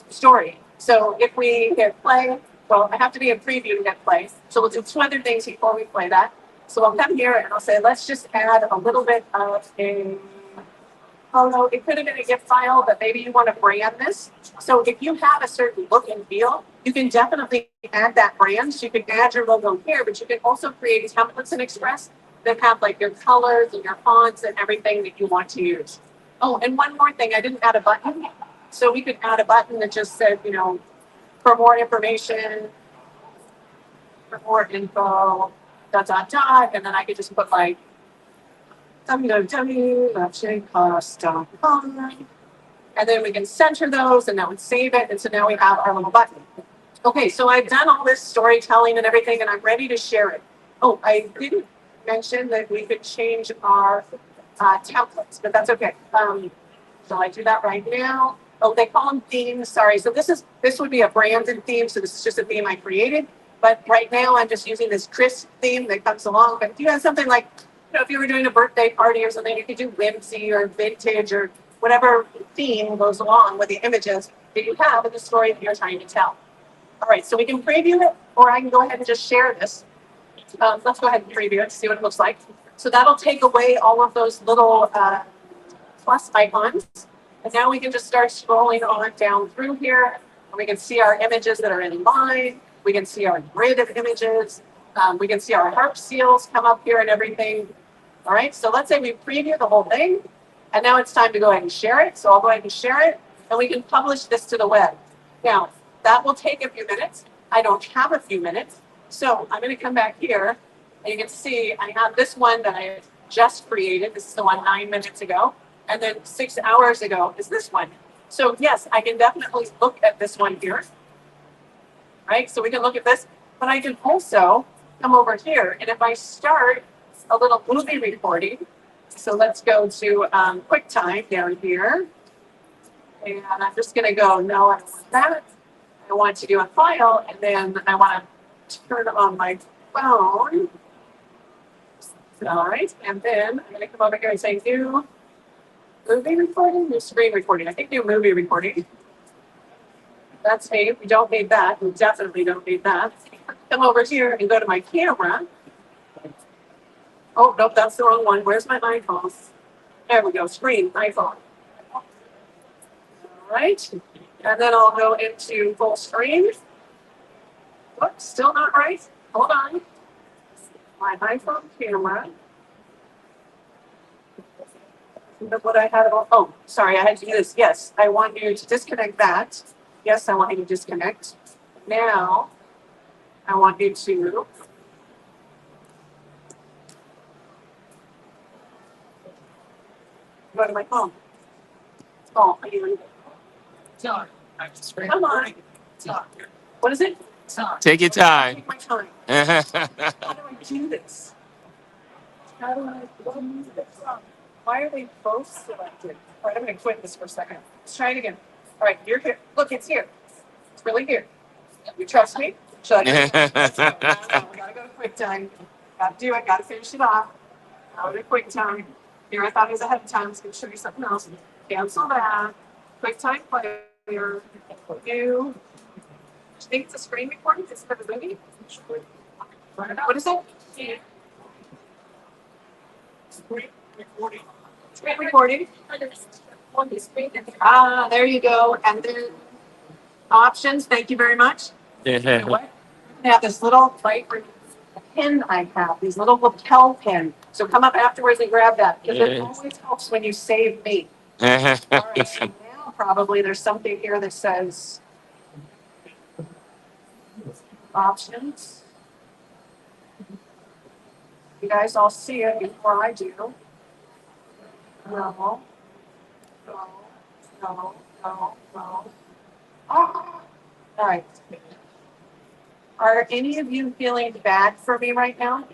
story. So if we hit play, well, I have to be in preview to get play. So we'll do 2 other things before we play that. So I'll come here and I'll say, let's just add a little bit of a photo. It could have been a GIF file, but maybe you want to brand this. So if you have a certain look and feel, you can definitely add that brand. So you can add your logo here, but you can also create templates in Express that have like your colors and your fonts and everything that you want to use. Oh, and one more thing, I didn't add a button. So we could add a button that just said, for more information, for more info, ... And then I could just put like www.shakecost.com. And then we can center those, and that would save it. And so now we have our little button. Okay, so I've done all this storytelling and everything, and I'm ready to share it. Oh, I didn't mention that we could change our templates, but that's okay. So I do that right now. Oh, they call them themes. Sorry. So this would be a branded theme. So this is just a theme I created. But right now I'm just using this crisp theme that comes along. But if you have something like, if you were doing a birthday party or something, you could do whimsy or vintage or whatever theme goes along with the images that you have in the story that you're trying to tell. All right, so we can preview it, or I can go ahead and just share this. Let's go ahead and preview it to see what it looks like. So that'll take away all of those little plus icons. And now we can just start scrolling on down through here. And we can see our images that are in line. We can see our grid of images. We can see our harp seals come up here and everything. All right, so let's say we preview the whole thing. And now it's time to go ahead and share it. So I'll go ahead and share it. And we can publish this to the web. Now, that will take a few minutes. I don't have a few minutes. So I'm going to come back here. And you can see I have this one that I just created. This is the one 9 minutes ago. And then 6 hours ago is this one. So yes, I can definitely look at this one here. Right? So we can look at this. But I can also come over here. And if I start a little movie recording, so let's go to QuickTime down here. And I'm just going to go, no, I don't want that. I want to do a file. And then I want to turn on my phone. All right. And then I'm going to come over here and say new movie recording, new screen recording. I think new movie recording. That's me. We don't need that. We definitely don't need that. Come over here and go to my camera. Oh, nope, that's the wrong one. Where's my iPhone? There we go. Screen, iPhone. All right. And then I'll go into full screen. Whoops, still not right. Hold on. My iPhone camera. Look what I had. Oh, sorry, I had to do this. Yes, I want you to disconnect that. Yes, I want you to disconnect. Now, I want you to go to my phone. Oh, come on. What is it? Take your time. Take my time. How do I do this? How do I do this? Why are they both selected? All right, I'm going to quit this for a second. Let's try it again. All right, you're here. Look, it's here. It's really here. You trust me? Should I? No, we gotta go to QuickTime. Gotta do it. Gotta finish it off. Go to QuickTime. Here, I thought it was ahead of time. I was going to show you something else. Cancel that. QuickTime player. New. I think it's a screen recording. Is it a movie? What is it? Screen recording. Screen recording. Ah, there you go. And then options. Thank you very much. You know what? I have this little pin I have, these little lapel pin. So come up afterwards and grab that because it always helps when you save me. All right, so now probably there's something here that says options. You guys all see it before I do. No. Oh. All right. Are any of you feeling bad for me right now?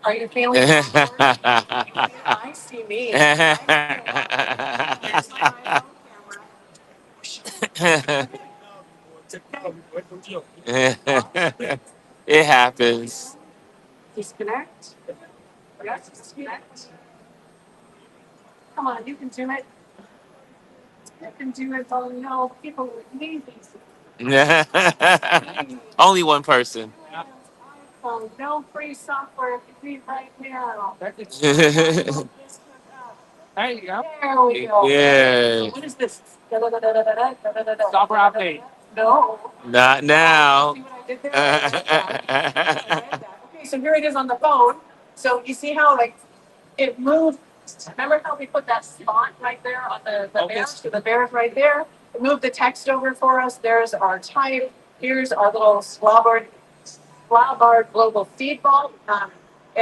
Are you feeling bad? I see me. Here's my iPhone camera. It happens. Disconnect. Yes, disconnect. Come on, you can do it. You can do it. Oh no, people need these. Only one person. Oh, no free software for me right now. There you go. There we go. Yeah. What is this? Software update. No. Not now. See what I did there? Okay, so here it is on the phone. So you see how like it moved. Remember how we put that spot right there on the bear? So the bear's right there. It moved the text over for us. There's our type. Here's our little Svalbard global feed vault. I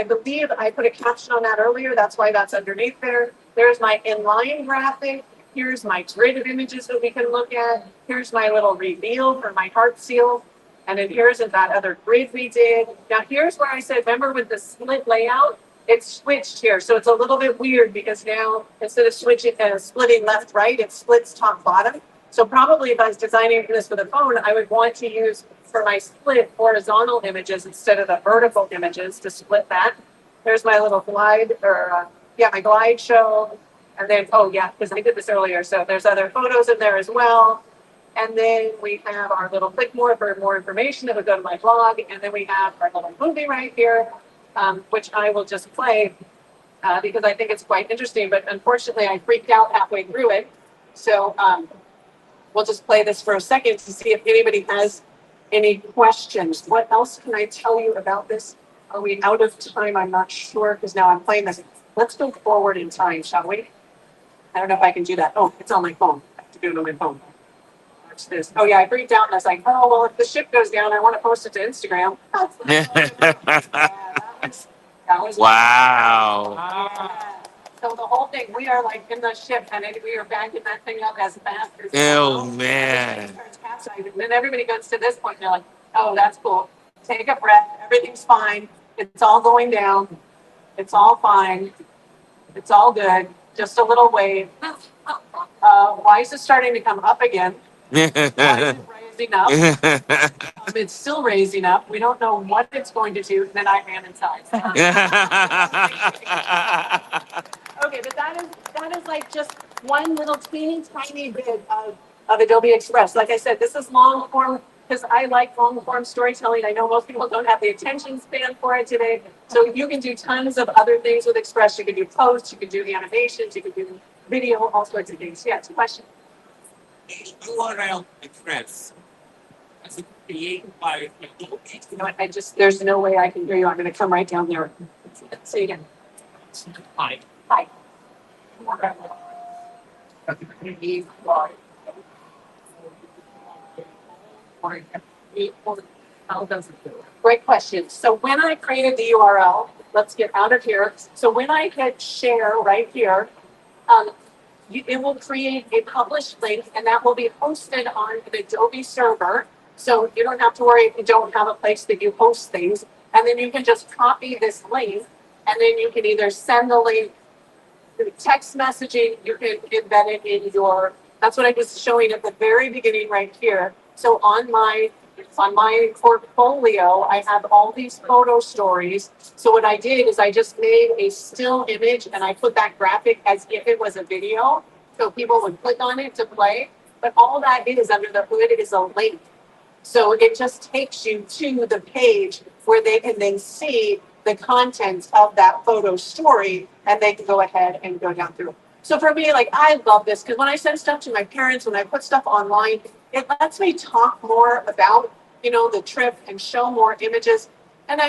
believe I put a caption on that earlier. That's why that's underneath there. There's my inline graphic. Here's my grid of images that we can look at. Here's my little reveal for my heart seal. And then here's that other grid we did. Now here's where I said, remember with the split layout, it's switched here. So it's a little bit weird because now instead of splitting left, right, it splits top, bottom. So probably if I was designing this with a phone, I would want to use for my split horizontal images instead of the vertical images to split that. There's my little glide my glide show. And then, because I did this earlier. So there's other photos in there as well. And then we have our little click more for more information that would go to my blog. And then we have our little movie right here, which I will just play. because I think it's quite interesting, but unfortunately I freaked out halfway through it. So we'll just play this for a second to see if anybody has any questions. What else can I tell you about this? Are we out of time? I'm not sure because now I'm playing this. Let's go forward in time, shall we? I don't know if I can do that. Oh, it's on my phone. I have to do it on my phone. Watch this. Oh yeah, I freaked out and I was like, oh, well, if the ship goes down, I want to post it to Instagram. That was Wow. yeah. So the whole thing, we are like in the ship and we are backing that thing up as fast as Oh possible. man. Turns capsized. And then everybody gets to this point and they're like, oh, that's cool. Take a breath. Everything's fine. It's all going down. It's all fine. It's all good. Just a little wave. Why is it starting to come up again? Why is it raising up? It's still raising up. We don't know what it's going to do. And then I ran inside. Okay, but that is like just one little teeny tiny bit of Adobe Express. Like I said, this is long form because I like long form storytelling. I know most people don't have the attention span for it today. So you can do tons of other things with Express. You can do posts, you can do animations, you can do video, all sorts of things. Yeah, it's a question. URL Express. As it created by You know what? There's no way I can hear you. I'm going to come right down there. Say again. Hi. Hi. Great question. So when I created the URL, let's get out of here. So when I hit share right here, it will create a published link and that will be hosted on an Adobe server. So you don't have to worry if you don't have a place that you host things. And then you can just copy this link and then you can either send the link through text messaging, you can embed it in your, that's what I was showing at the very beginning right here. So on my portfolio, I have all these photo stories. So what I did is I just made a still image and I put that graphic as if it was a video. So people would click on it to play. But all that is under the hood is a link. So it just takes you to the page where they can then see the contents of that photo story and they can go ahead and go down through. So for me, like, I love this because when I send stuff to my parents, when I put stuff online, it lets me talk more about, the trip and show more images. And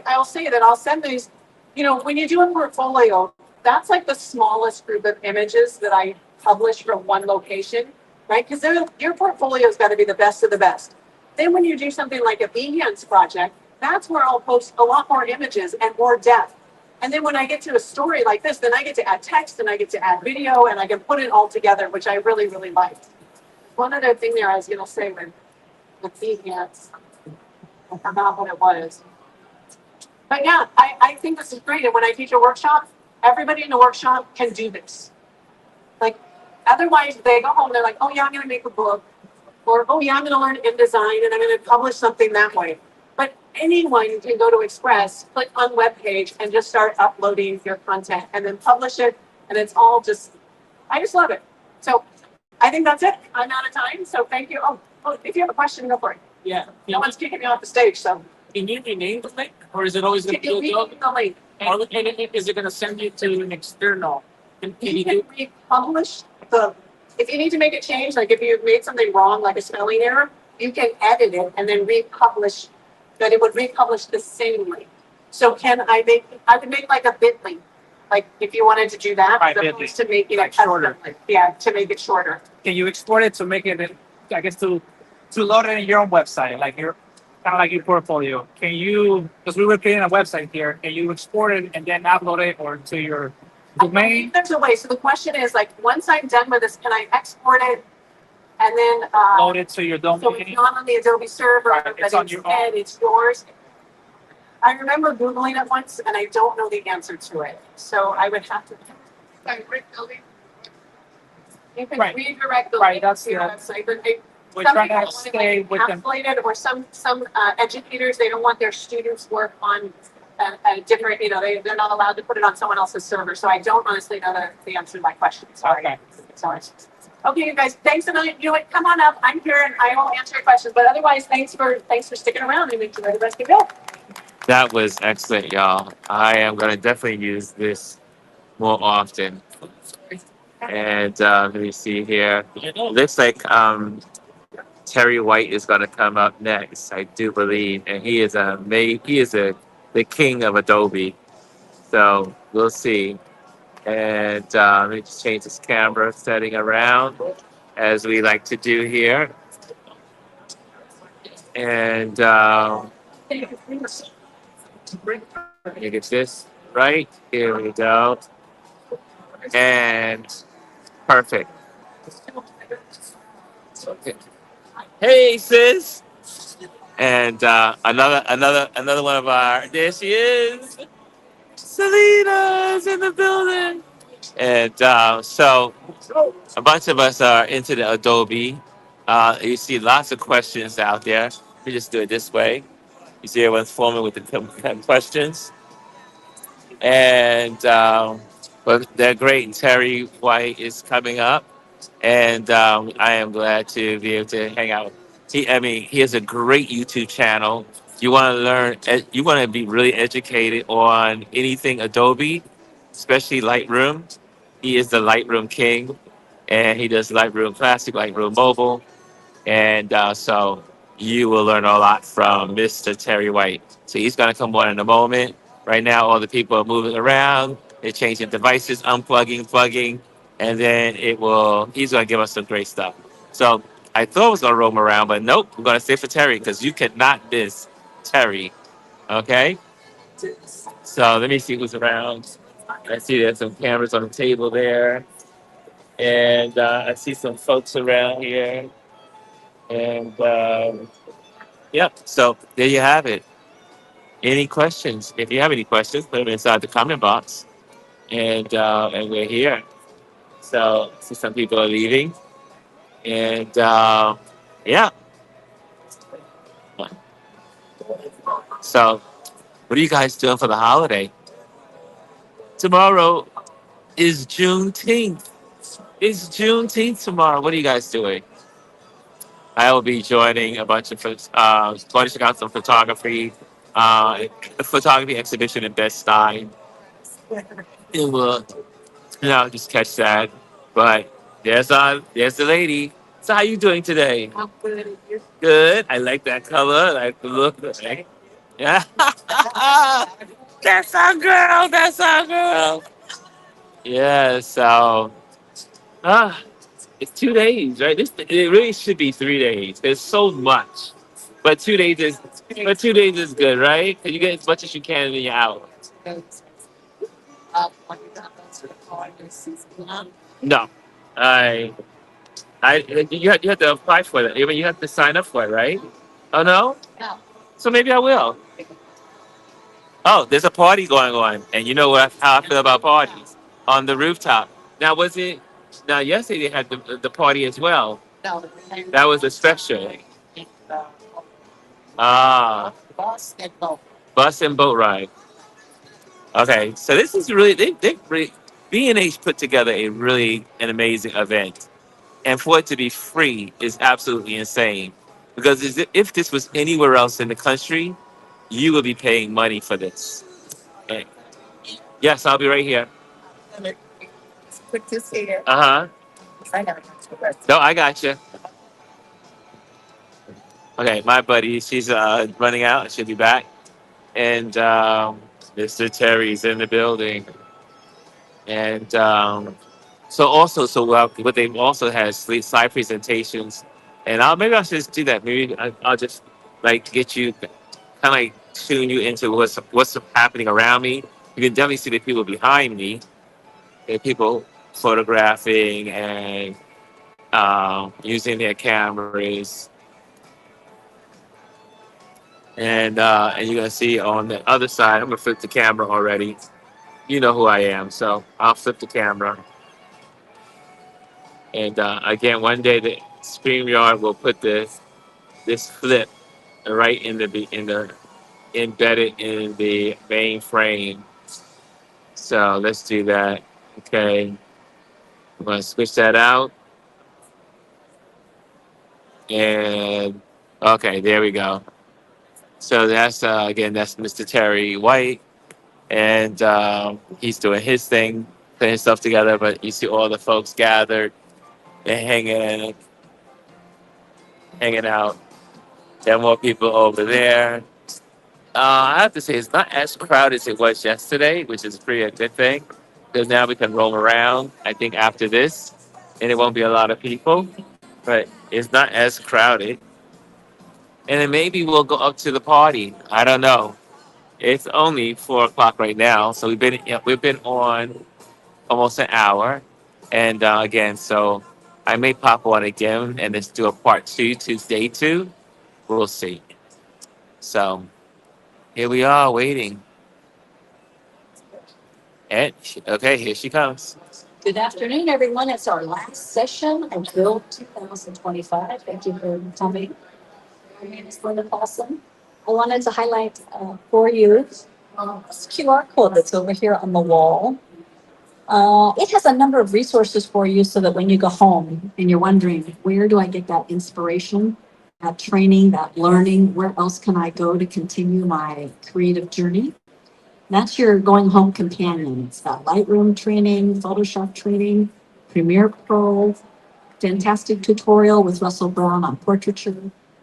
I'll say that I'll send these, when you do a portfolio, that's like the smallest group of images that I publish from one location, right? Because your portfolio's got to be the best of the best. Then when you do something like a Behance project, that's where I'll post a lot more images and more depth. And then when I get to a story like this, then I get to add text and I get to add video and I can put it all together, which I really, really like. One other thing there I was going to say with Behance, I forgot what it was. But yeah, I think this is great. And when I teach a workshop, everybody in the workshop can do this. Like, otherwise they go home, they're like, oh yeah, I'm going to make a book. Or, oh yeah, I'm going to learn InDesign and I'm going to publish something that way. But anyone can go to Express, click on web page and just start uploading your content and then publish it. And it's all just, I just love it. So I think that's it. I'm out of time. So thank you. Oh, if you have a question, go for it. Yeah. No one's kicking me off the stage. So Can you rename the link, or is it always going can you to be read the link? or is it going to send you to an external? Can You you can do? republish if you need to make a change, like if you made something wrong, like a spelling error, you can edit it and then republish, but it would republish the same link. So I would make like a bit link, like if you wanted to do that, Right, as bit.ly. opposed to making Like it shorter. Yeah, to make it shorter. Can you export it to make it? I guess to load it in your own website, like your kind of like your portfolio. Can you? Because we were creating a website here. Can you export it and then upload it or to your I domain? believe there's a way. So the question is like, once I'm done with this, can I export it and then Load it to your so domain. it's not on the Adobe server, Right, but it's on your instead it's yours. I remember Googling it once and I don't know the answer to it. So I would have to. You can Right. redirect the Right, link that's to your the- website, but We're some trying people to want it stay like with them. encapsulated, or some educators, they don't want their students' work on a different, they're not allowed to put it on someone else's server. So I don't honestly know the answer to my question. Sorry. Okay. Sorry. Okay, you guys, thanks a million. You know what? Come on up. I'm here and I will answer your questions. But otherwise, thanks for sticking around and enjoy the rest of your day. That was excellent, y'all. I am gonna definitely use this more often. And let me see here. Looks like Terry White is going to come up next, I do believe, and he is a the king of Adobe. So we'll see. And let me just change this camera setting around as we like to do here. And let me get this right. Here we go. And perfect. Okay. Hey, sis. And another one of our. There she is. Selena's in the building. And so a bunch of us are into the Adobe. You see lots of questions out there. We just do it this way. You see everyone's forming with the questions. And but they're great. Terry White is coming up. And I am glad to be able to hang out. He has a great YouTube channel. You want to learn, you want to be really educated on anything Adobe, especially Lightroom. He is the Lightroom king, and he does Lightroom Classic, Lightroom Mobile, and so you will learn a lot from Mr. Terry White. So he's going to come on in a moment. Right now, all the people are moving around. They're changing devices, unplugging, plugging, and then he's going to give us some great stuff. So I thought I was going to roam around, but nope, I'm going to stay for Terry because you cannot miss Terry. Okay? So let me see who's around. I see there's some cameras on the table there. And I see some folks around here. And yep, so there you have it. Any questions? If you have any questions, put them inside the comment box. And we're here. So I see some people are leaving. And yeah. So what are you guys doing for the holiday? Tomorrow is Juneteenth. It's Juneteenth tomorrow. What are you guys doing? I will be joining a bunch of going to check out some photography exhibition in Bed-Stuy. It will, just catch that. But there's the lady. So how you doing today? I'm good. Good. I like that color. I like the look. Right? Yeah. That's our girl. That's our girl. Yeah. So, ah, it's 2 days, right? It really should be 3 days. There's so much, but 2 days is good, right? 'Cause you get as much as you can and then you're out. No, I, you have to apply for that. I mean, you have to sign up for it, right? Oh no, so maybe I will. Oh, there's a party going on, and you know how I feel about parties on the rooftop. Now, was it? Now, yesterday they had the party as well. That was a special. Ah, bus and boat ride. Okay, so this is really they really B&H put together an amazing event, and for it to be free is absolutely insane. Because if this was anywhere else in the country, you would be paying money for this. And yes, I'll be right here. Uh huh. No, I got you. Okay, my buddy, she's running out. She'll be back, and Mr. Terry's in the building, and what they also has slide presentations, and maybe I should just do that. Maybe I'll just like get you kind of like tune you into what's happening around me. You can definitely see the people behind me, the people photographing and using their cameras, and you're gonna see on the other side. I'm gonna flip the camera already. You know who I am, so I'll flip the camera. And again, one day the StreamYard will put this flip right in the embedded in the main frame. So let's do that. Okay, I'm gonna switch that out. And okay, there we go. So that's again, that's Mr. Terry White, and he's doing his thing. putting stuff together, but you see all the folks gathered and hanging out. There are more people over there. I have to say, it's not as crowded as it was yesterday, which is pretty a good thing because now we can roam around. I think after this, and it won't be a lot of people, but it's not as crowded. And then maybe we'll go up to the party. I don't know. It's only 4 o'clock right now, so we've been on almost an hour, and again, so I may pop on again and let's do a part two to day two. We'll see. So here we are waiting. And okay, here she comes. Good afternoon, everyone. It's our last session of Bild 2025. Thank you for coming. My name is Linda Paulson. I wanted to highlight for you this QR code that's over here on the wall. It has a number of resources for you so that when you go home and you're wondering, where do I get that inspiration, that training, that learning? Where else can I go to continue my creative journey? That's your going home companion. It's got Lightroom training, Photoshop training, Premiere Pro, fantastic tutorial with Russell Brown on portraiture.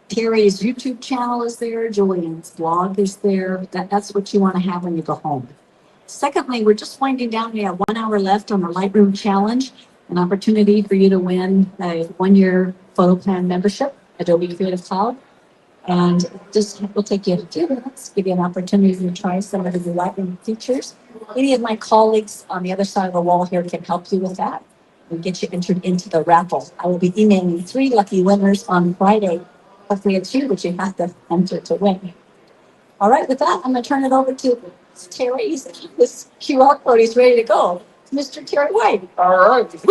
Terry's YouTube channel is there. Julian's blog is there. That's what you want to have when you go home. Secondly, we're just winding down. We have 1 hour left on our Lightroom challenge, an opportunity for you to win a 1-year photo plan membership, Adobe Creative Cloud. And just will take you a few minutes, give you an opportunity to try some of the new Lightroom features. Any of my colleagues on the other side of the wall here can help you with that and get you entered into the raffle. I will be emailing 3 lucky winners on Friday. Hopefully it's you, but you have to enter to win. All right, with that, I'm going to turn it over to Terry. This QR code is ready to go. Mr. Terry White. All right.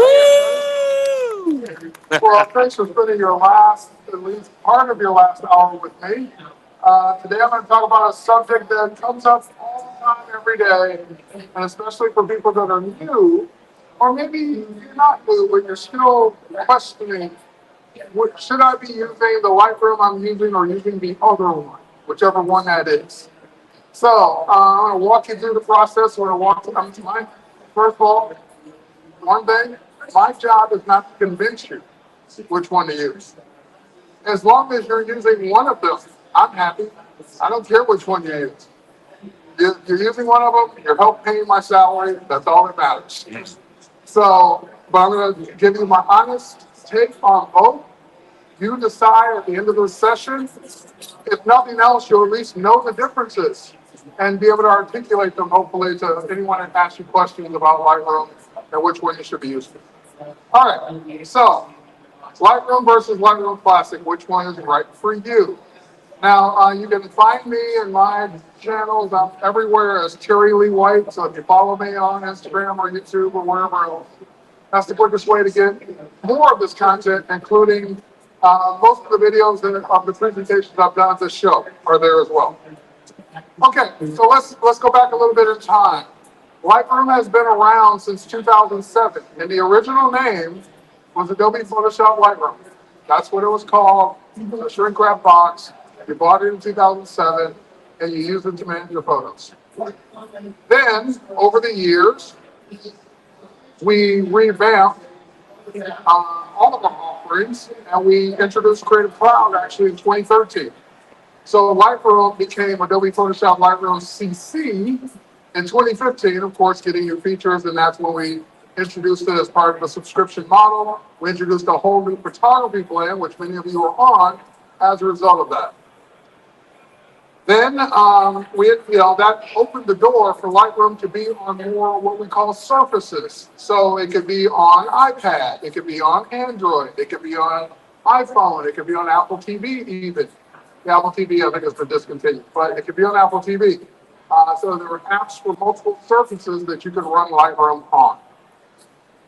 Well, thanks for spending your at least part of your last hour with me. Today I'm going to talk about a subject that comes up all the time, every day, and especially for people that are new, or maybe you're not new, but you're still questioning, should I be using the Lightroom I'm using or using the other one, whichever one that is. So I'm going to walk you through the process. We're going to walk through mine. First of all, one thing, my job is not to convince you which one to use. As long as you're using one of them, I'm happy. I don't care which one you use. You're using one of them, you're helping paying my salary, that's all that matters. So, but I'm going to give you my honest take on both. You decide at the end of the session. If nothing else, you'll at least know the differences and be able to articulate them, hopefully, to anyone that asks you questions about Lightroom and which one you should be using. All right, so Lightroom versus Lightroom Classic, which one is right for you? Now, you can find me in my channels. I'm everywhere as Terry Lee White, so if you follow me on Instagram or YouTube or wherever else, that's the quickest way to get more of this content, including most of the videos of the presentations I've done at this show are there as well. Okay, so let's go back a little bit in time. Lightroom has been around since 2007, and the original name was Adobe Photoshop Lightroom. That's what it was called, a shrink wrap box. You bought it in 2007, and you used it to manage your photos. Then, over the years, we revamped all of our offerings, and we introduced Creative Cloud actually in 2013. So Lightroom became Adobe Photoshop Lightroom CC in 2015, of course, getting new features, and that's when we introduced it as part of the subscription model. We introduced a whole new photography plan, which many of you are on as a result of that. Then that opened the door for Lightroom to be on more what we call surfaces. So it could be on iPad, it could be on Android, it could be on iPhone, it could be on Apple TV even. The Apple TV I think has been discontinued, but it could be on Apple TV. So there were apps for multiple surfaces that you could run Lightroom on.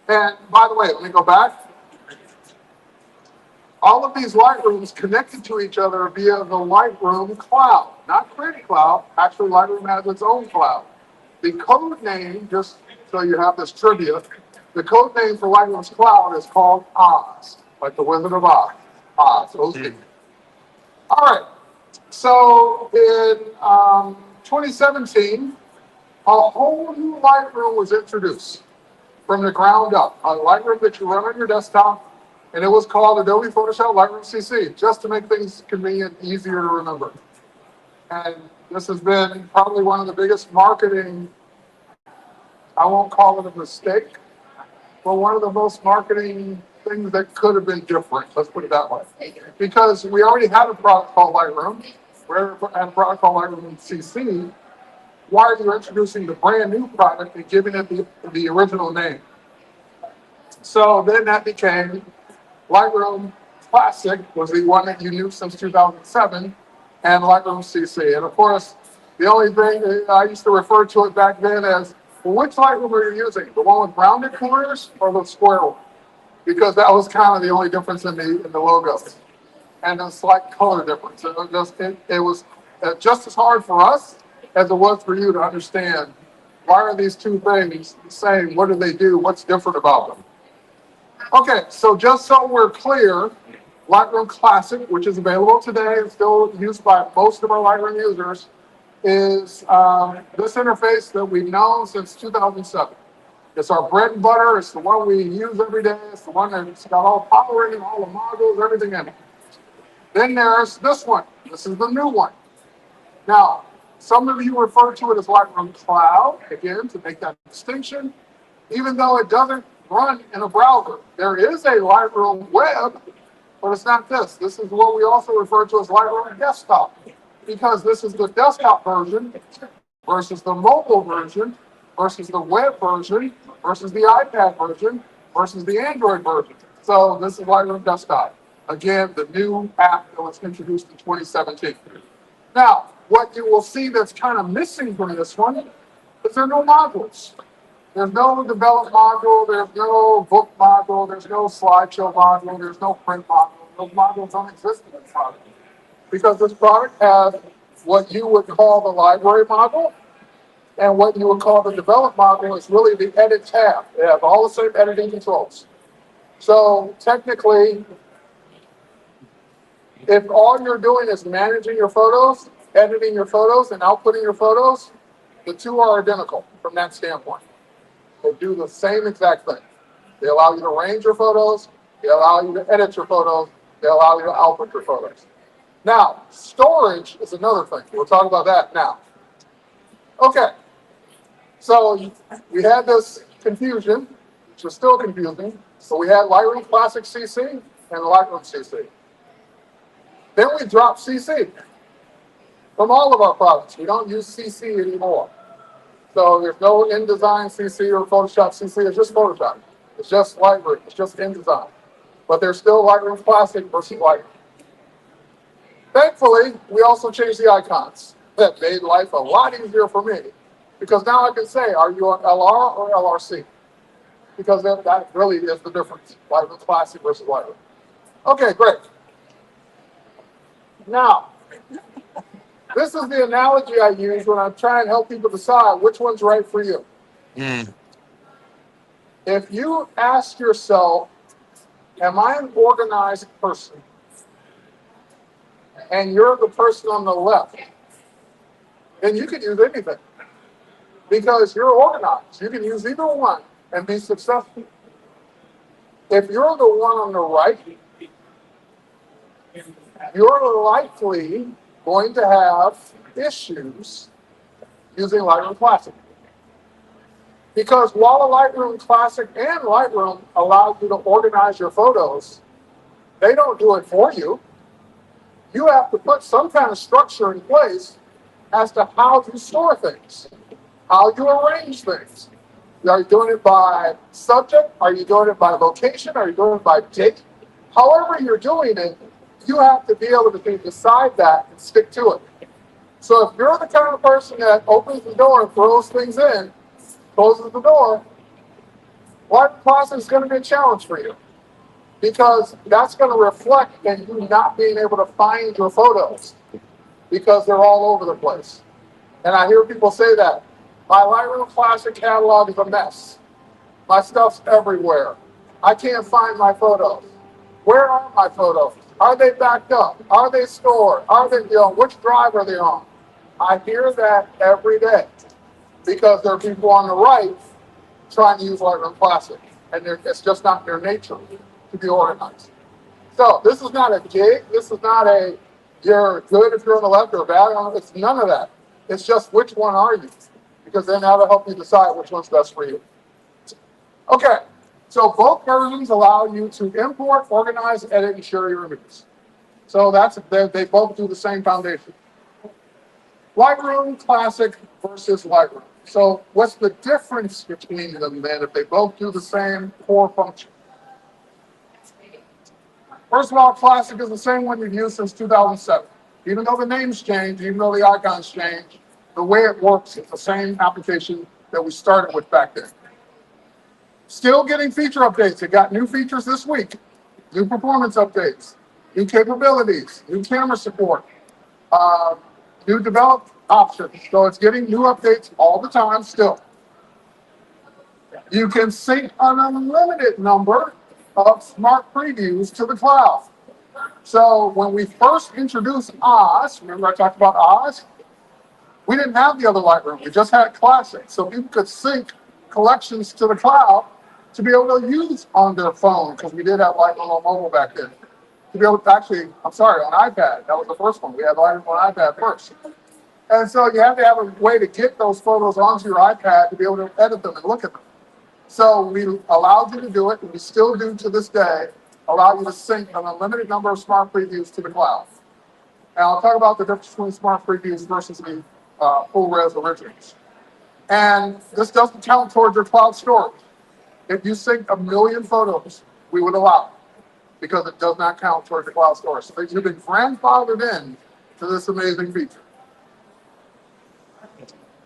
And by the way, let me go back. All of these Lightrooms connected to each other via the Lightroom cloud, not Creative Cloud. Actually, Lightroom has its own cloud. The code name, just so you have this trivia, the code name for Lightroom's cloud is called Oz, like the Wizard of Oz. Oz, O-Z. All right, so in 2017, a whole new Lightroom was introduced. from the ground up, a Lightroom that you run on your desktop, and it was called Adobe Photoshop Lightroom CC, just to make things convenient, easier to remember. And this has been probably one of the biggest marketing, I won't call it a mistake, but one of the most marketing things that could have been different, let's put it that way. Because we already had a product called Lightroom, we had a product called Lightroom CC. Why are you introducing the brand new product and giving it the original name? So then that became Lightroom Classic was the one that you knew since 2007, and Lightroom CC. And of course, the only thing I used to refer to it back then as, well, which Lightroom are you using? The one with rounded corners or the square one? Because that was kind of the only difference in the logos, and a slight color difference. It was just as hard for us as it was for you to understand, why are these two things the same? What do they do? What's different about them? Okay, so just so we're clear, Lightroom Classic, which is available today and still used by most of our Lightroom users, is this interface that we've known since 2007. It's our bread and butter. It's the one we use every day. It's the one that's got all power in it, all the modules, everything in it. Then there's this one. This is the new one. Now, some of you refer to it as Lightroom Cloud, again, to make that distinction, even though it doesn't run in a browser. There is a Lightroom Web, but it's not this. This is what we also refer to as Lightroom Desktop, because this is the desktop version versus the mobile version versus the web version versus the iPad version versus the Android version. So this is Lightroom Desktop. Again, the new app that was introduced in 2017. Now, what you will see that's kind of missing from this one is there are no modules. There's no develop module, there's no book module, there's no slideshow module, there's no print module. Those modules don't exist in this product. Because this product has what you would call the library module, and what you would call the develop module is really the edit tab. They have all the same editing controls. So technically, if all you're doing is managing your photos, editing your photos, and outputting your photos, the two are identical from that standpoint. They do the same exact thing. They allow you to arrange your photos, they allow you to edit your photos, they allow you to output your photos. Now, storage is another thing. We'll talk about that now. Okay, so we had this confusion, which is still confusing. So we had Lightroom Classic CC and Lightroom CC. Then we dropped CC from all of our products. We don't use CC anymore. So there's no InDesign CC or Photoshop CC. It's just Photoshop. It's just Lightroom. It's just InDesign. But there's still Lightroom Classic versus Lightroom. Thankfully, we also changed the icons. That made life a lot easier for me, because now I can say, are you an LR or LRC? Because that really is the difference. Lightroom Classic versus Lightroom. Okay, great. Now, this is the analogy I use when I'm trying to help people decide which one's right for you. If you ask yourself, am I an organized person? And you're the person on the left, then you can use anything, because you're organized. You can use either one and be successful. If you're the one on the right, you're likely going to have issues using Lightroom Classic. Because while Lightroom Classic and Lightroom allow you to organize your photos, they don't do it for you. You have to put some kind of structure in place as to how you store things, how you arrange things. Are you doing it by subject? Are you doing it by location? Are you doing it by date? However you're doing it, you have to be able to decide that and stick to it. So if you're the kind of person that opens the door and throws things in, closes the door, Lightroom Classic is going to be a challenge for you, because that's going to reflect in you not being able to find your photos because they're all over the place. And I hear people say that. My Lightroom Classic catalog is a mess. My stuff's everywhere. I can't find my photos. Where are my photos? Are they backed up? Are they stored? Are they, which drive are they on? I hear that every day, because there are people on the right trying to use Lightroom Classic, and it's just not their nature to be organized. So this is not a gig. This is not a you're good if you're on the left or bad on the. It's none of that. It's just which one are you, because then that'll help you decide which one's best for you. Okay, so both versions allow you to import, organize, edit, and share your images. So they both do the same foundation. Lightroom Classic versus Lightroom. So what's the difference between them then if they both do the same core function? First of all, Classic is the same one you've used since 2007. Even though the names change, even though the icons change, the way it works is the same application that we started with back then. Still getting feature updates. It got new features this week, new performance updates, new capabilities, new camera support, new developed options. So it's getting new updates all the time still. You can sync an unlimited number of smart previews to the cloud. So when we first introduced Oz, remember I talked about Oz? We didn't have the other Lightroom. We just had Classic. So people could sync collections to the cloud to be able to use on their phone, because we did have Lightroom on mobile back then. To be able to actually, I'm sorry, on iPad. That was the first one. We had Lightroom on iPad first. And so you have to have a way to get those photos onto your iPad to be able to edit them and look at them. So we allowed you to do it, and we still do to this day, allow you to sync an unlimited number of smart previews to the cloud. And I'll talk about the difference between smart previews versus the full-res originals. And this doesn't count towards your cloud storage. If you sync 1 million photos, we would allow it, because it does not count towards your cloud storage. So you've been grandfathered in to this amazing feature.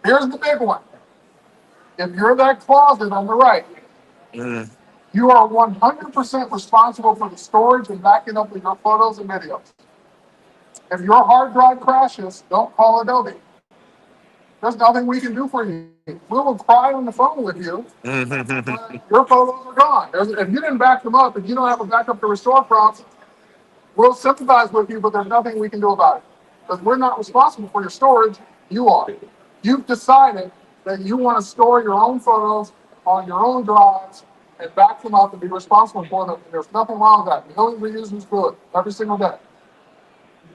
Here's the big one. If you're that closet on the right, you are 100% responsible for the storage and backing up of your photos and videos. If your hard drive crashes, don't call Adobe. There's nothing we can do for you. We will cry on the phone with you. Your photos are gone. If you didn't back them up, if you don't have a backup to restore prompts, we'll sympathize with you, but there's nothing we can do about it. Because we're not responsible for your storage, you are. You've decided that you want to store your own photos on your own drives and back them up and be responsible for them. And there's nothing wrong with that. Million reuse is good every single day.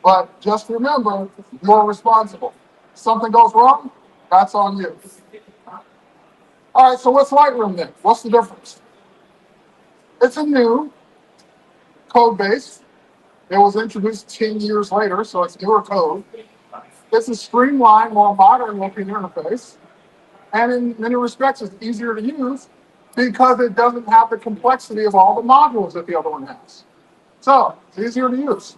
But just remember, you're responsible. If something goes wrong, that's on you. All right, so what's Lightroom then? What's the difference? It's a new code base. It was introduced 10 years later, so it's newer code. It's a streamlined, more modern looking interface. And in many respects, it's easier to use because it doesn't have the complexity of all the modules that the other one has. So it's easier to use.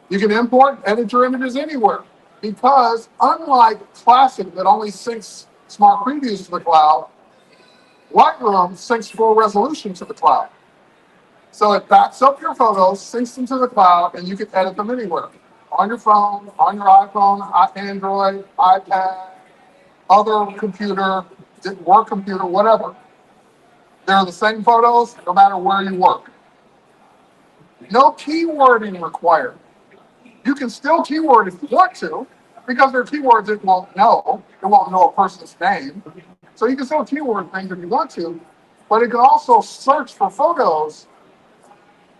You can import and edit your images anywhere, because unlike Classic that only syncs smart previews to the cloud, Lightroom syncs full resolution to the cloud. So it backs up your photos, syncs them to the cloud, and you can edit them anywhere. On your phone, on your iPhone, Android, iPad, other computer, work computer, whatever. They're the same photos no matter where you work. No keywording required. You can still keyword if you want to, because there are keywords it won't know. It won't know a person's name. So you can still keyword things if you want to, but it can also search for photos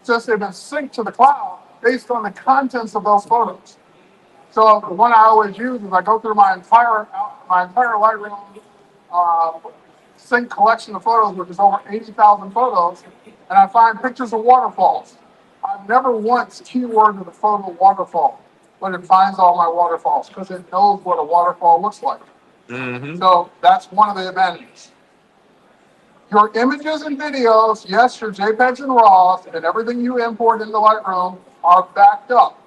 since they've been synced to the cloud based on the contents of those photos. So the one I always use is I go through my entire Lightroom sync collection of photos, which is over 80,000 photos, and I find pictures of waterfalls. I've never once keyworded the photo waterfall, but it finds all my waterfalls because it knows what a waterfall looks like. So that's one of the advantages. Your images and videos, yes, your JPEGs and RAWs, and everything you import into Lightroom are backed up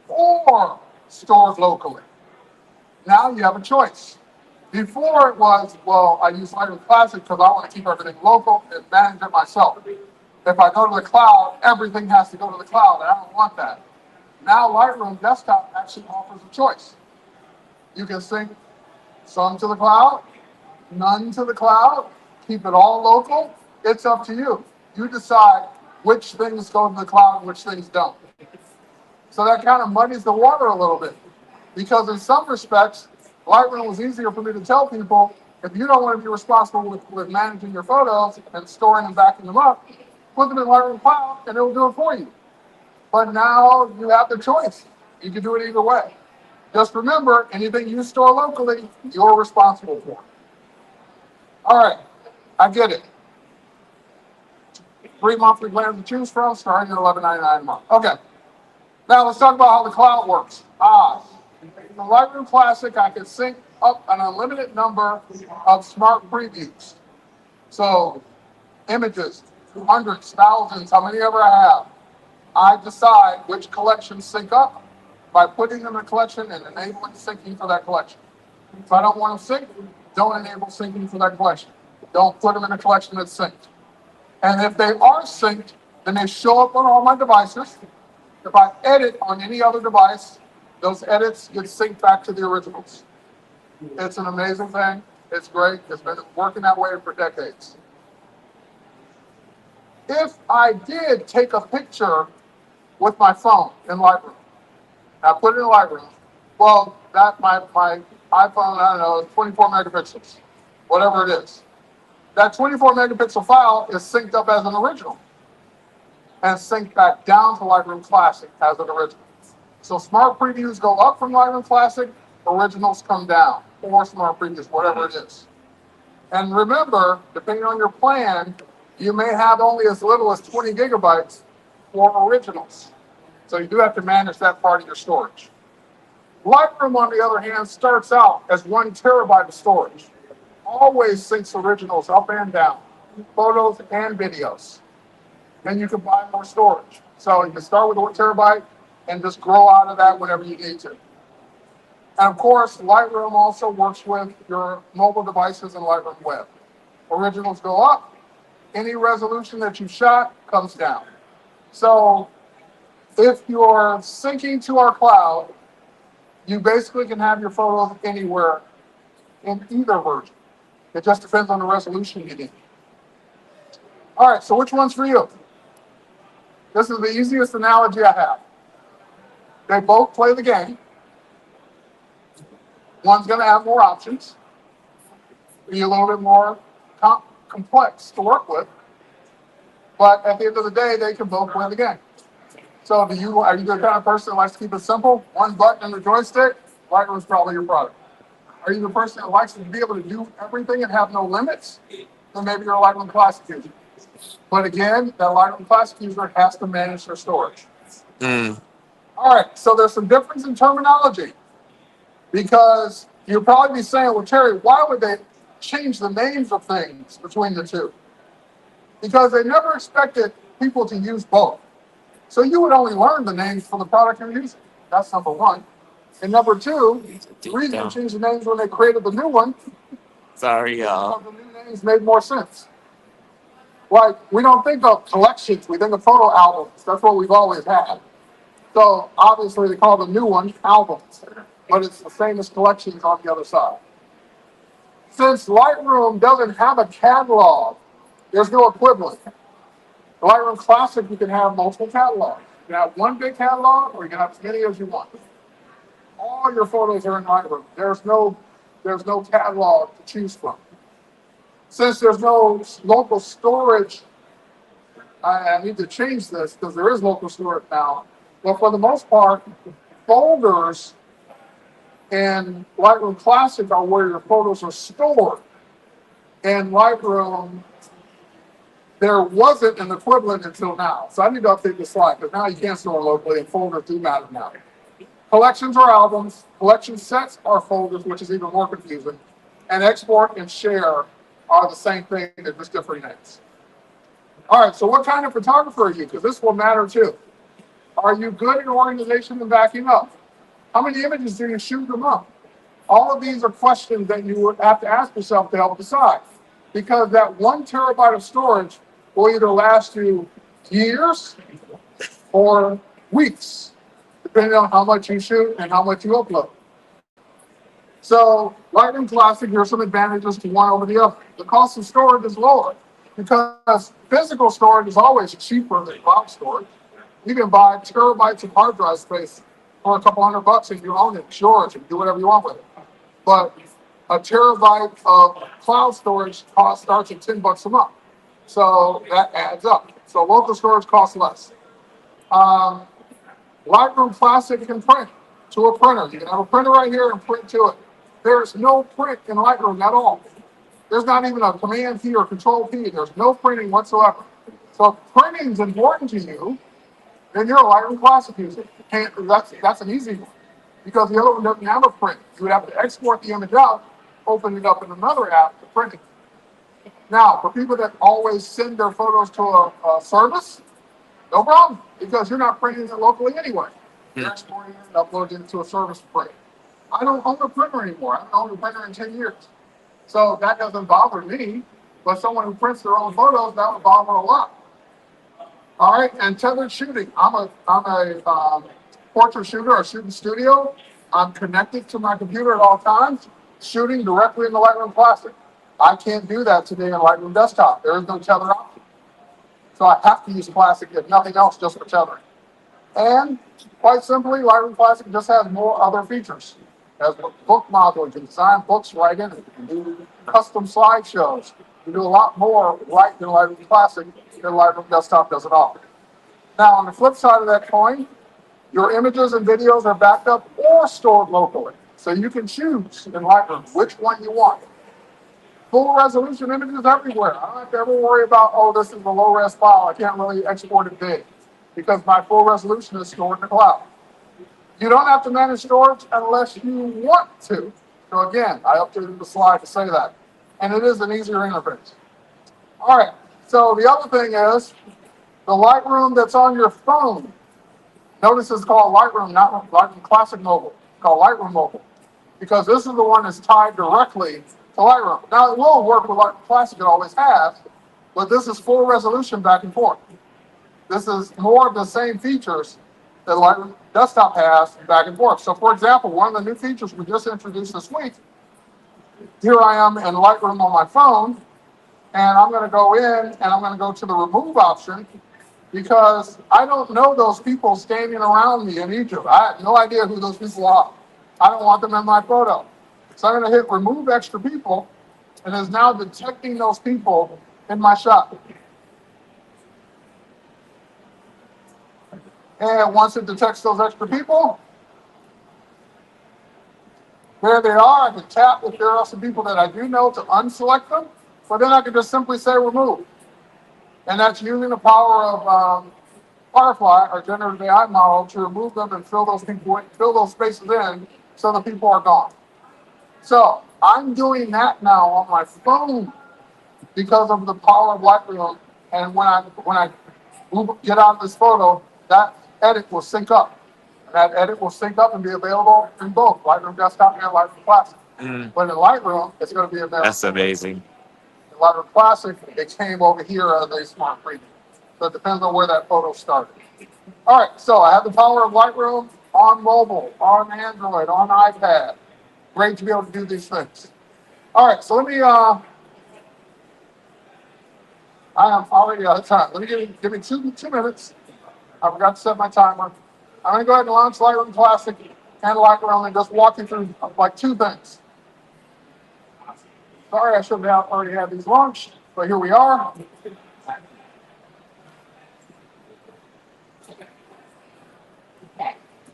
or stored locally. Now you have a choice. Before it was, well, I use Lightroom Classic because I want to keep everything local and manage it myself. If I go to the cloud, everything has to go to the cloud, and I don't want that. Now Lightroom Desktop actually offers a choice. You can sync some to the cloud, none to the cloud, keep it all local. It's up to you. You decide which things go to the cloud and which things don't. So that kind of muddies the water a little bit, because in some respects, Lightroom was easier for me to tell people, If you don't want to be responsible with managing your photos and storing and backing them up, put them in Lightroom Cloud and it'll do it for you. But now you have the choice. You can do it either way. Just remember, anything you store locally, you're responsible for. All right, I get it. 3 monthly plans to choose from, starting at $11.99 a month. Okay, now let's talk about how the cloud works. In the Lightroom Classic, I can sync up an unlimited number of smart previews. So images, hundreds, thousands, how many ever I have. I decide which collections sync up by putting them in a collection and enabling syncing for that collection. If I don't want them synced, don't enable syncing for that collection. Don't put them in a collection that's synced. And if they are synced, then they show up on all my devices. If I edit on any other device, those edits get synced back to the originals. It's an amazing thing. It's great. It's been working that way for decades. If I did take a picture with my phone in Lightroom, I put it in Lightroom, well, that my iPhone, I don't know, 24 megapixels, whatever it is. That 24 megapixel file is synced up as an original and synced back down to Lightroom Classic as an original. So smart previews go up from Lightroom Classic, originals come down, or smart previews, whatever it is. And remember, depending on your plan, you may have only as little as 20 gigabytes for originals. So you do have to manage that part of your storage. Lightroom, on the other hand, starts out as 1 terabyte of storage. Always syncs originals up and down, photos and videos. And you can buy more storage. So you can start with 1 terabyte and just grow out of that whenever you need to. And of course, Lightroom also works with your mobile devices and Lightroom Web. Originals go up, any resolution that you shot comes down. So if you're syncing to our cloud, you basically can have your photos anywhere in either version. It just depends on the resolution you need. All right, so which one's for you? This is the easiest analogy I have. They both play the game. One's going to have more options, be a little bit more complex to work with, but at the end of the day, they can both play the game. So are you the kind of person that likes to keep it simple? 1 button and a joystick? Lightroom is probably your product. Are you the person that likes to be able to do everything and have no limits? Then maybe you're a Lightroom Classic user. But again, that Lightroom Classic user has to manage their storage. All right, so there's some difference in terminology, because you'll probably be saying, well, Terry, why would they change the names of things between the two? Because they never expected people to use both. So you would only learn the names for the product you're using. That's number one. And number two, the reason they changed the names when they created the new one, Sorry, y'all. the new names made more sense. Like, we don't think of collections, we think of photo albums. That's what we've always had. So obviously they call the new one albums, but it's the same as collections on the other side. Since Lightroom doesn't have a catalog, there's no equivalent. The Lightroom Classic, you can have multiple catalogs. You can have one big catalog, or you can have as many as you want. All your photos are in Lightroom. There's no catalog to choose from. Since there's no local storage, I need to change this because there is local storage now. But for the most part, folders in Lightroom Classic are where your photos are stored. In Lightroom, there wasn't an equivalent until now. So I need to update the slide, because now you can't store locally and folders do matter now. Collections are albums, collection sets are folders, which is even more confusing. And export and share are the same thing, they're just different names. All right, so what kind of photographer are you? Because this will matter too. Are you good in organization and backing up? How many images do you shoot a month? All of these are questions that you would have to ask yourself to help decide. Because that 1 terabyte of storage will either last you years or weeks, depending on how much you shoot and how much you upload. So Lightroom Classic, there are some advantages to one over the other. The cost of storage is lower because physical storage is always cheaper than cloud storage. You can buy terabytes of hard drive space for a couple $100 and you own it, storage, and do whatever you want with it. But a terabyte of cloud storage cost starts at $10 a month. So that adds up. So local storage costs less. Um, Lightroom Classic can print to a printer. You can have a printer right here and print to it. There's no print in Lightroom at all. There's not even a Command P or Control P. There's no printing whatsoever. So if printing is important to you, then you're a Lightroom Classic user. That's an easy one. Because the other one doesn't have a print. You would have to export the image out, open it up in another app to print it. Now, for people that always send their photos to a service, no problem, because you're not printing it locally anyway. You're exporting it and uploading it to a service to print. I don't own a printer anymore. I haven't owned a printer in 10 years. So that doesn't bother me, but someone who prints their own photos, that would bother a lot. All right, and tethered shooting. I'm a portrait shooter, a shooting studio. I'm connected to my computer at all times, shooting directly in the Lightroom Classic. I can't do that today in Lightroom Desktop. There is no tether option. So I have to use Classic, if nothing else, just for tethering. And quite simply, Lightroom Classic just has more other features. It has a book module. You can design books right in it. You can do custom slideshows. You can do a lot more right in Lightroom Classic than Lightroom Desktop does it offer. Now, on the flip side of that coin, your images and videos are backed up or stored locally. So you can choose in Lightroom which one you want. Full resolution images everywhere. I don't have to ever worry about, oh, this is a low res file. I can't really export it big because my full resolution is stored in the cloud. You don't have to manage storage unless you want to. So again, I updated the slide to say that. And it is an easier interface. All right, so the other thing is the Lightroom that's on your phone. Notice it's called Lightroom, not Lightroom Classic Mobile. It's called Lightroom Mobile because this is the one that's tied directly to Lightroom. Now, it will work with Lightroom Classic, it always has, but this is full resolution back and forth. This is more of the same features that Lightroom Desktop has back and forth. So, for example, one of the new features we just introduced this week, here I am in Lightroom on my phone, and I'm going to go in and I'm going to go to the remove option because I don't know those people standing around me in Egypt. I have no idea who those people are. I don't want them in my photo. So I'm going to hit remove extra people, and it's now detecting those people in my shot. And once it detects those extra people, there they are. I can tap if there are some people that I do know to unselect them, but then I can just simply say remove. And that's using the power of Firefly, our generative AI model, to remove them and fill those people, fill those spaces in so the people are gone. So I'm doing that now on my phone because of the power of Lightroom. And when I get out of this photo, that edit will sync up. And that edit will sync up and be available in both Lightroom Desktop and Lightroom Classic. But in Lightroom, it's going to be available. That's amazing. In Lightroom Classic, it came over here as a smart preview. So it depends on where that photo started. All right, so I have the power of Lightroom on mobile, on Android, on iPad. Great to be able to do these things. All right, so let me, I am already out of time. Let me give me two minutes. I forgot to set my timer. I'm going to go ahead and launch Lightroom Classic and Lightroom and just walk you through like two things. Sorry, I should have already had these launched, but here we are.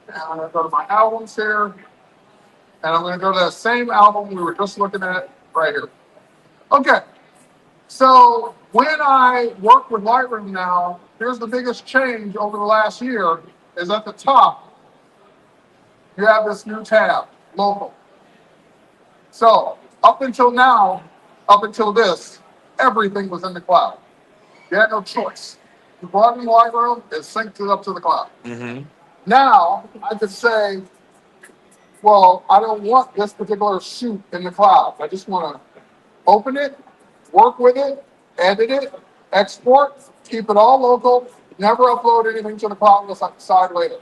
And I'm going to go to my albums here. And I'm going to go to the same album we were just looking at right here. Okay. So when I work with Lightroom now, here's the biggest change over the last year is at the top, you have this new tab, local. So up until now, up until this, everything was in the cloud. You had no choice. You brought in Lightroom, it synced it up to the cloud. Now I could say, well, I don't want this particular shoot in the cloud. I just want to open it, work with it, edit it, export, keep it all local, never upload anything to the cloud unless I decide later.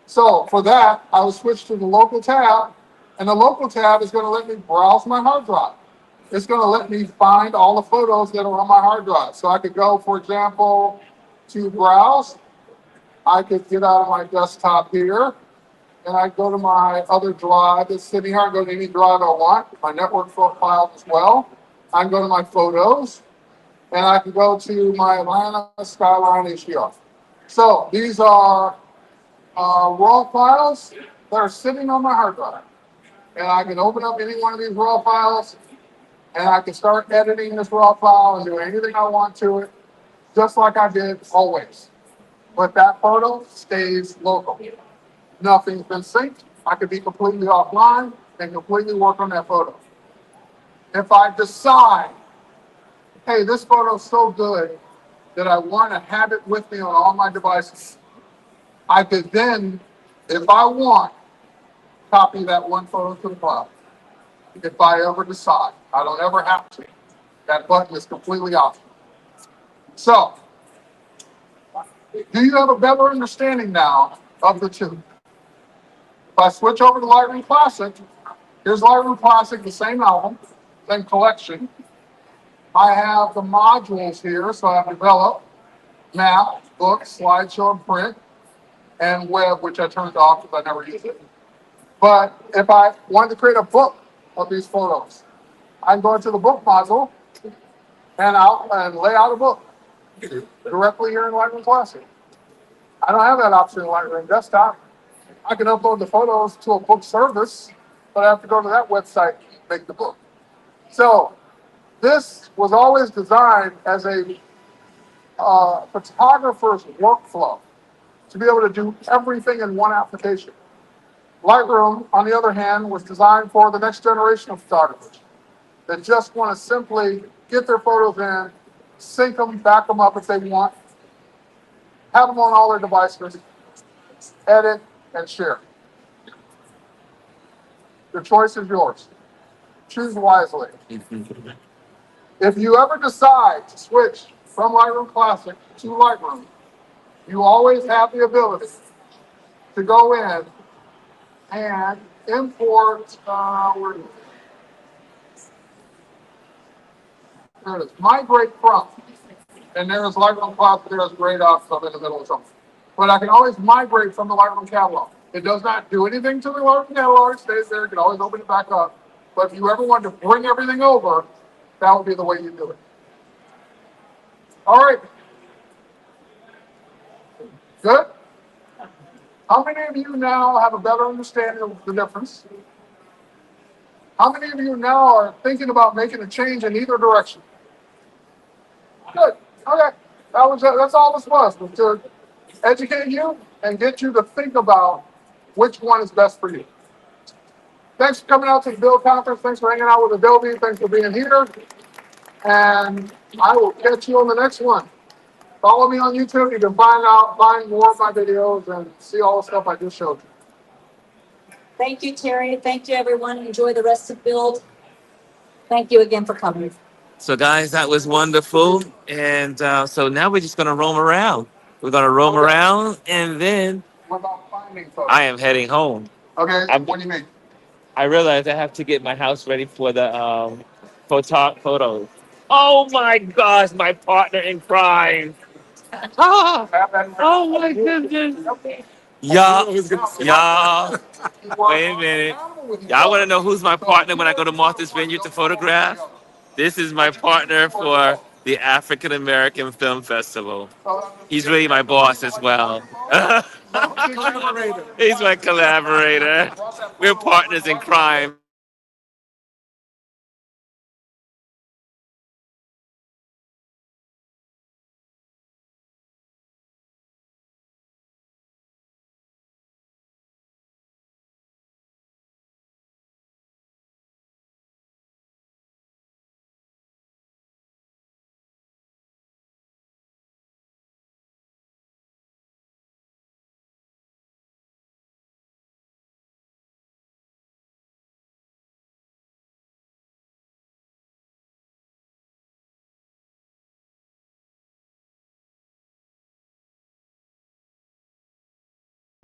So for that, I will switch to the local tab, and the local tab is going to let me browse my hard drive. It's going to let me find all the photos that are on my hard drive. So I could go, for example, to browse. I could get out of my desktop here, and I go to my other drive that's sitting here. I go to any drive I want, my network profile as well. I can go to my photos, and I can go to my Atlanta Skyline HDR. So these are raw files that are sitting on my hard drive. And I can open up any one of these raw files, and I can start editing this raw file and do anything I want to it, just like I did always. But that photo stays local. Nothing's been synced. I could be completely offline and completely work on that photo. If I decide, hey, this photo's so good that I want to have it with me on all my devices, I could then, if I want, copy that one photo to the cloud. If I ever decide, I don't ever have to. That button is completely optional. So, do you have a better understanding now of the two? If I switch over to Lightroom Classic, here's Lightroom Classic, the same album, same collection. I have the modules here, so I have develop, map, book, slideshow, and print, and web, which I turned off because I never use it. But if I wanted to create a book of these photos, I can go into the book module and lay out a book directly here in Lightroom Classic. I don't have that option in Lightroom Desktop. I can upload the photos to a book service, but I have to go to that website and make the book. So this was always designed as a photographer's workflow to be able to do everything in one application. Lightroom, on the other hand, was designed for the next generation of photographers that just want to simply get their photos in, sync them, back them up if they want, have them on all their devices, edit, and share. The choice is yours. Choose wisely. If you ever decide to switch from Lightroom Classic to Lightroom, you always have the ability to go in and import, there it is, migrate from. And there's Lightroom Classic, there's grayed out stuff in the middle of something. But I can always migrate from the Lightroom catalog. It does not do anything to the Lightroom catalog, it stays there, you can always open it back up. But if you ever want to bring everything over, that would be the way you do it. All right. Good? How many of you now have a better understanding of the difference? How many of you now are thinking about making a change in either direction? Good. Okay. That's all this was to educate you and get you to think about which one is best for you. Thanks for coming out to the Bild conference. Thanks for hanging out with Adobe. Thanks for being here. And I will catch you on the next one. Follow me on YouTube. You can find more of my videos and see all the stuff I just showed you. Thank you, Terry. Thank you, everyone. Enjoy the rest of Bild. Thank you again for coming. So, guys, that was wonderful. And so now we're just going to roam around. We're going to roam around, and then What about finding photos? I am heading home. Okay, what do you mean? I realized I have to get my house ready for the photos. Oh, my gosh, my partner in crime. Ah, oh, my goodness. Y'all, wait a minute. Y'all want to know who's my partner when I go to Martha's Vineyard to photograph? This is my partner for the African American Film Festival. He's really my boss as well. He's my collaborator. We're partners in crime.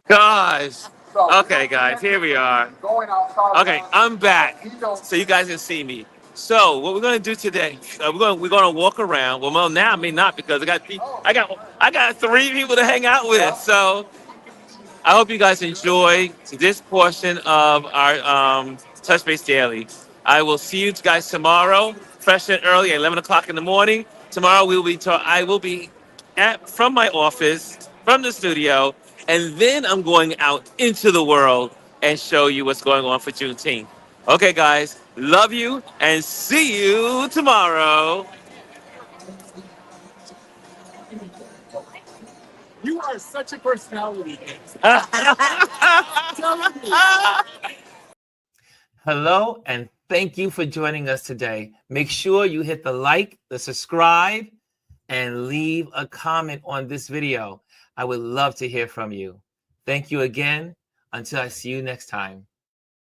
Gosh. Okay, guys, here we are. Okay, I'm back, so you guys can see me. So what we're gonna do today? We're gonna walk around. Well, now I may not because I got three people to hang out with. So I hope you guys enjoy this portion of our Touch Base Daily. I will see you guys tomorrow, fresh and early at 11 o'clock in the morning. Tomorrow I will be from my office, from the studio, and then I'm going out into the world and show you what's going on for Juneteenth. Okay, guys, love you and see you tomorrow. You are such a personality. Hello, and thank you for joining us today. Make sure you hit the like, the subscribe, and leave a comment on this video. I would love to hear from you. Thank you again. Until I see you next time.